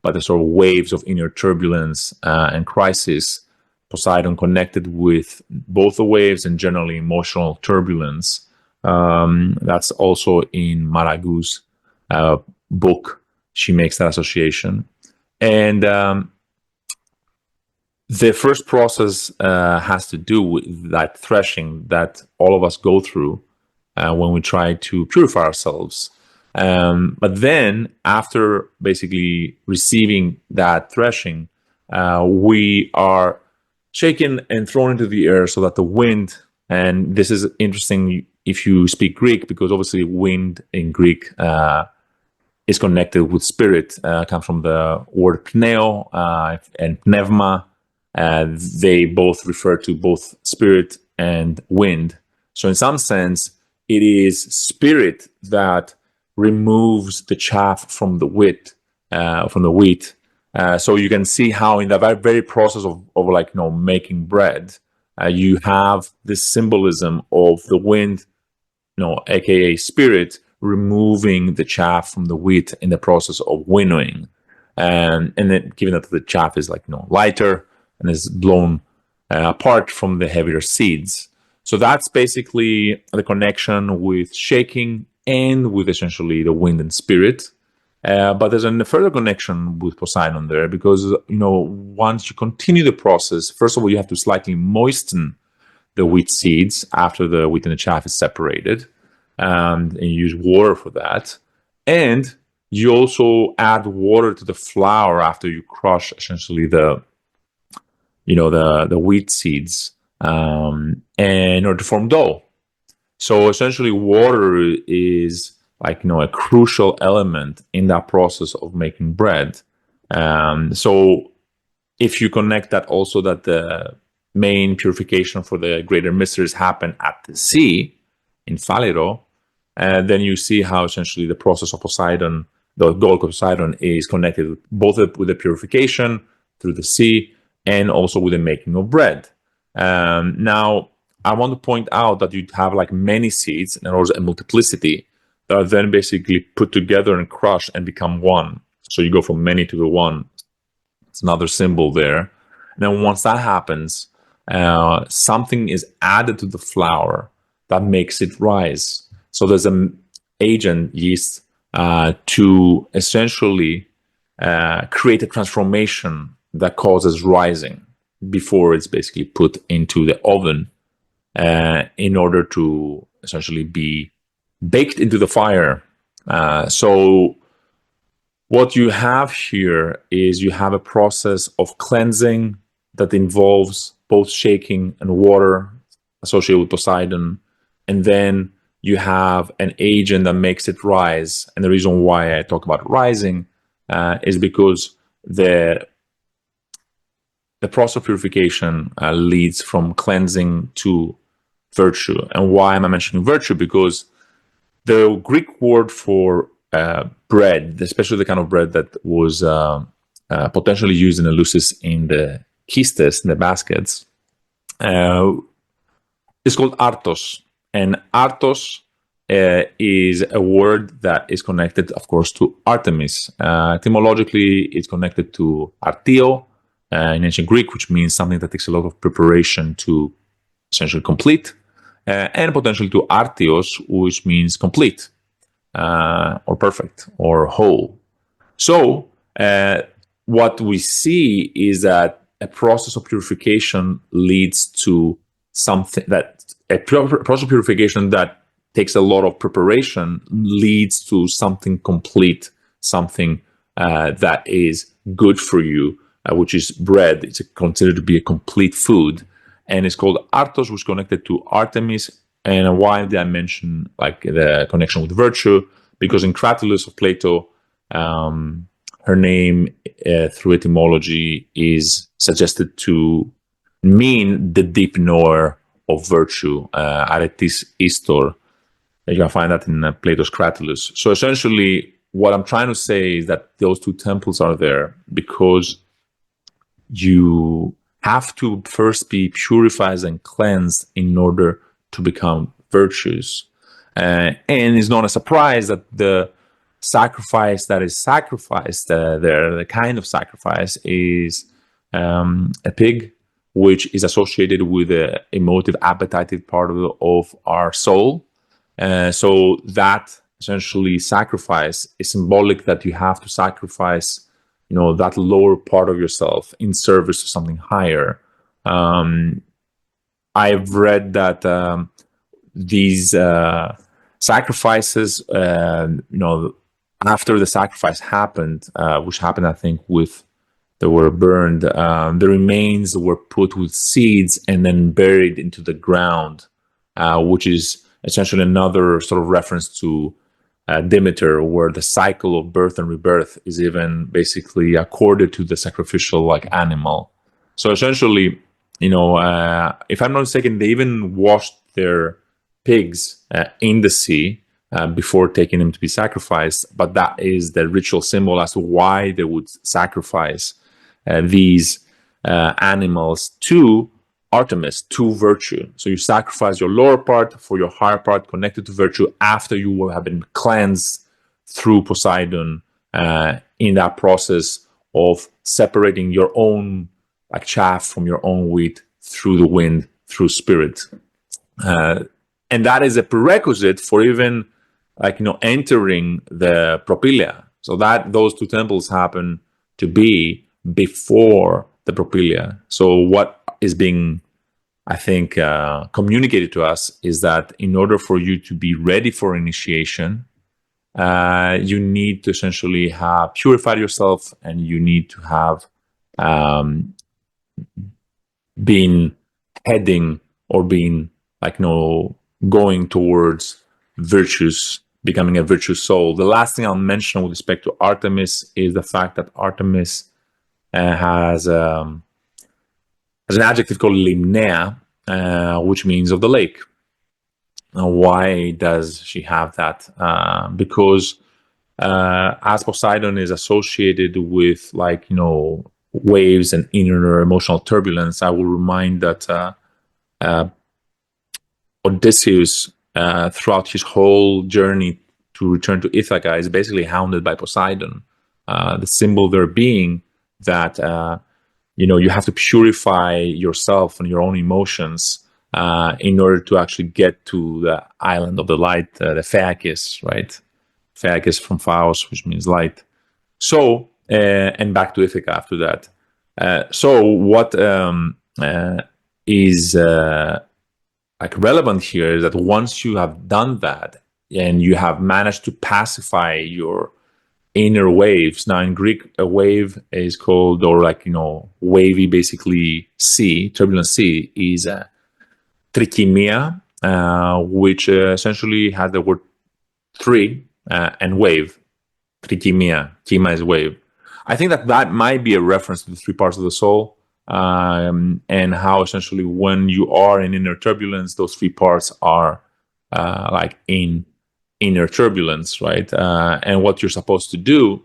by the sort of waves of inner turbulence and crisis. Poseidon connected with both the waves and generally emotional turbulence. That's also in Maragu's book. She makes that association. And the first process has to do with that threshing that all of us go through when we try to purify ourselves. But then, after basically receiving that threshing, we are shaken and thrown into the air so that the wind, and this is interesting if you speak Greek, because obviously wind in Greek is connected with spirit, comes from the word pneo and pneuma. They both refer to both spirit and wind. So in some sense, it is spirit that removes the chaff from the wheat. So you can see how in the very process of like, you know, making bread, you have this symbolism of the wind, you know, aka spirit, removing the chaff from the wheat in the process of winnowing. And then, given that the chaff is, like, you know, lighter and is blown apart from the heavier seeds. So that's basically the connection with shaking and with essentially the wind and spirit. But there's a further connection with Poseidon there, because, you know, once you continue the process, first of all, you have to slightly moisten the wheat seeds after the wheat and the chaff is separated, and you use water for that. And you also add water to the flour after you crush essentially the wheat seeds. and in order to form dough. So essentially, water is like a crucial element in that process of making bread. So if you connect that also that the main purification for the greater mysteries happen at the sea in Faliro, then you see how essentially the process of Poseidon, the goal of Poseidon, is connected both with the purification through the sea and also with the making of bread. Now, I want to point out that you have like many seeds and also a multiplicity that are then basically put together and crushed and become one. So you go from many to the one. It's another symbol there. And then once that happens, something is added to the flour that makes it rise. So there's an agent, yeast, to essentially create a transformation that causes rising before it's basically put into the oven in order to essentially be baked into the fire. So what you have here is you have a process of cleansing that involves both shaking and water associated with Poseidon. And then you have an agent that makes it rise. And the reason why I talk about rising is because the process of purification leads from cleansing to virtue. And why am I mentioning virtue? Because the Greek word for bread, especially the kind of bread that was potentially used in Eleusis in the kistes, in the baskets, is called artos. And artos is a word that is connected, of course, to Artemis. Etymologically, it's connected to artio in ancient Greek, which means something that takes a lot of preparation to essentially complete, and potentially to artios, which means complete, or perfect, or whole. So what we see is that a process of purification leads to something that a process of purification that takes a lot of preparation leads to something complete, something that is good for you, which is bread. It's considered to be a complete food, and it's called artos, which is connected to Artemis. And why did I mention like the connection with virtue? Because in Cratylus of Plato, her name through etymology is suggested to mean the deep knower of virtue, aretis istor. You can find that in Plato's Cratylus. So essentially, what I'm trying to say is that those two temples are there because you have to first be purified and cleansed in order to become virtuous. And it's not a surprise that the sacrifice that is sacrificed there, the kind of sacrifice, is a pig, which is associated with the emotive, appetitive part of our soul. So that essentially sacrifice is symbolic that you have to sacrifice, that lower part of yourself in service to something higher. I've read that these sacrifices, after the sacrifice happened, which happened, I think, they were burned, the remains were put with seeds and then buried into the ground, which is essentially another sort of reference to Demeter, where the cycle of birth and rebirth is even basically accorded to the sacrificial animal. So essentially, if I'm not mistaken, they even washed their pigs in the sea before taking them to be sacrificed. But that is the ritual symbol as to why they would sacrifice these animals to Artemis, to virtue. So you sacrifice your lower part for your higher part connected to virtue after you have been cleansed through Poseidon in that process of separating your own chaff from your own wheat through the wind, through spirit. And that is a prerequisite for even entering the Propylaea. So that those two temples happen to be before the Propylaea. So what is being, I think, communicated to us is that in order for you to be ready for initiation, you need to essentially have purified yourself, and you need to have been heading or being like, going towards virtues, becoming a virtuous soul. The last thing I'll mention with respect to Artemis is the fact that Artemis has an adjective called limnea, which means of the lake. Now, why does she have that? Because as Poseidon is associated with waves and inner emotional turbulence, I will remind that Odysseus, throughout his whole journey to return to Ithaca, is basically hounded by Poseidon. The symbol there being that you have to purify yourself and your own emotions in order to actually get to the island of the light, the Phaeakis, right? Phaeakis from Phaos, which means light. So, and back to Ithaca after that. So what is relevant here is that once you have done that and you have managed to pacify your inner waves. Now in Greek, a wave is called, or wavy, basically sea, turbulent sea, is trikimia, which essentially has the word three and wave. Trikimia, kima is wave. I think that might be a reference to the three parts of the soul, and how essentially when you are in inner turbulence, those three parts are in inner turbulence, right? And what you're supposed to do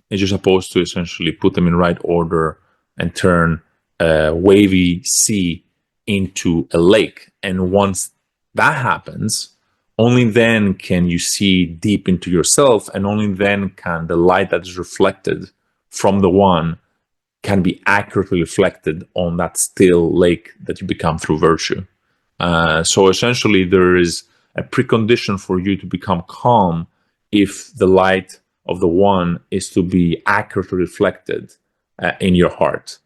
is you're supposed to essentially put them in right order and turn a wavy sea into a lake. And once that happens, only then can you see deep into yourself, and only then can the light that is reflected from the one can be accurately reflected on that still lake that you become through virtue. So essentially there is a precondition for you to become calm if the light of the one is to be accurately reflected in your heart.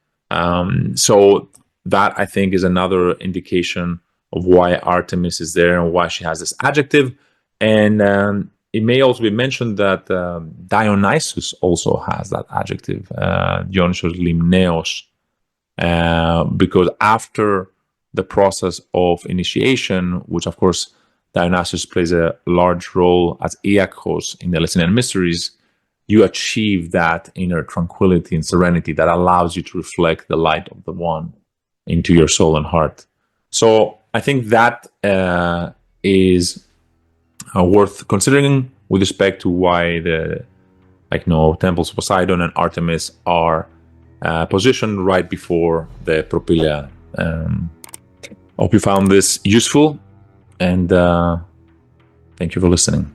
So that, I think, is another indication of why Artemis is there and why she has this adjective. And it may also be mentioned that Dionysus also has that adjective, Dionysos Limneos, because after the process of initiation, which of course Dionysus plays a large role as Iacchos in the Eleusinian Mysteries, you achieve that inner tranquility and serenity that allows you to reflect the light of the one into your soul and heart. So I think that is worth considering with respect to why the temples of Poseidon and Artemis are positioned right before the Propylaea. Hope you found this useful, and thank you for listening.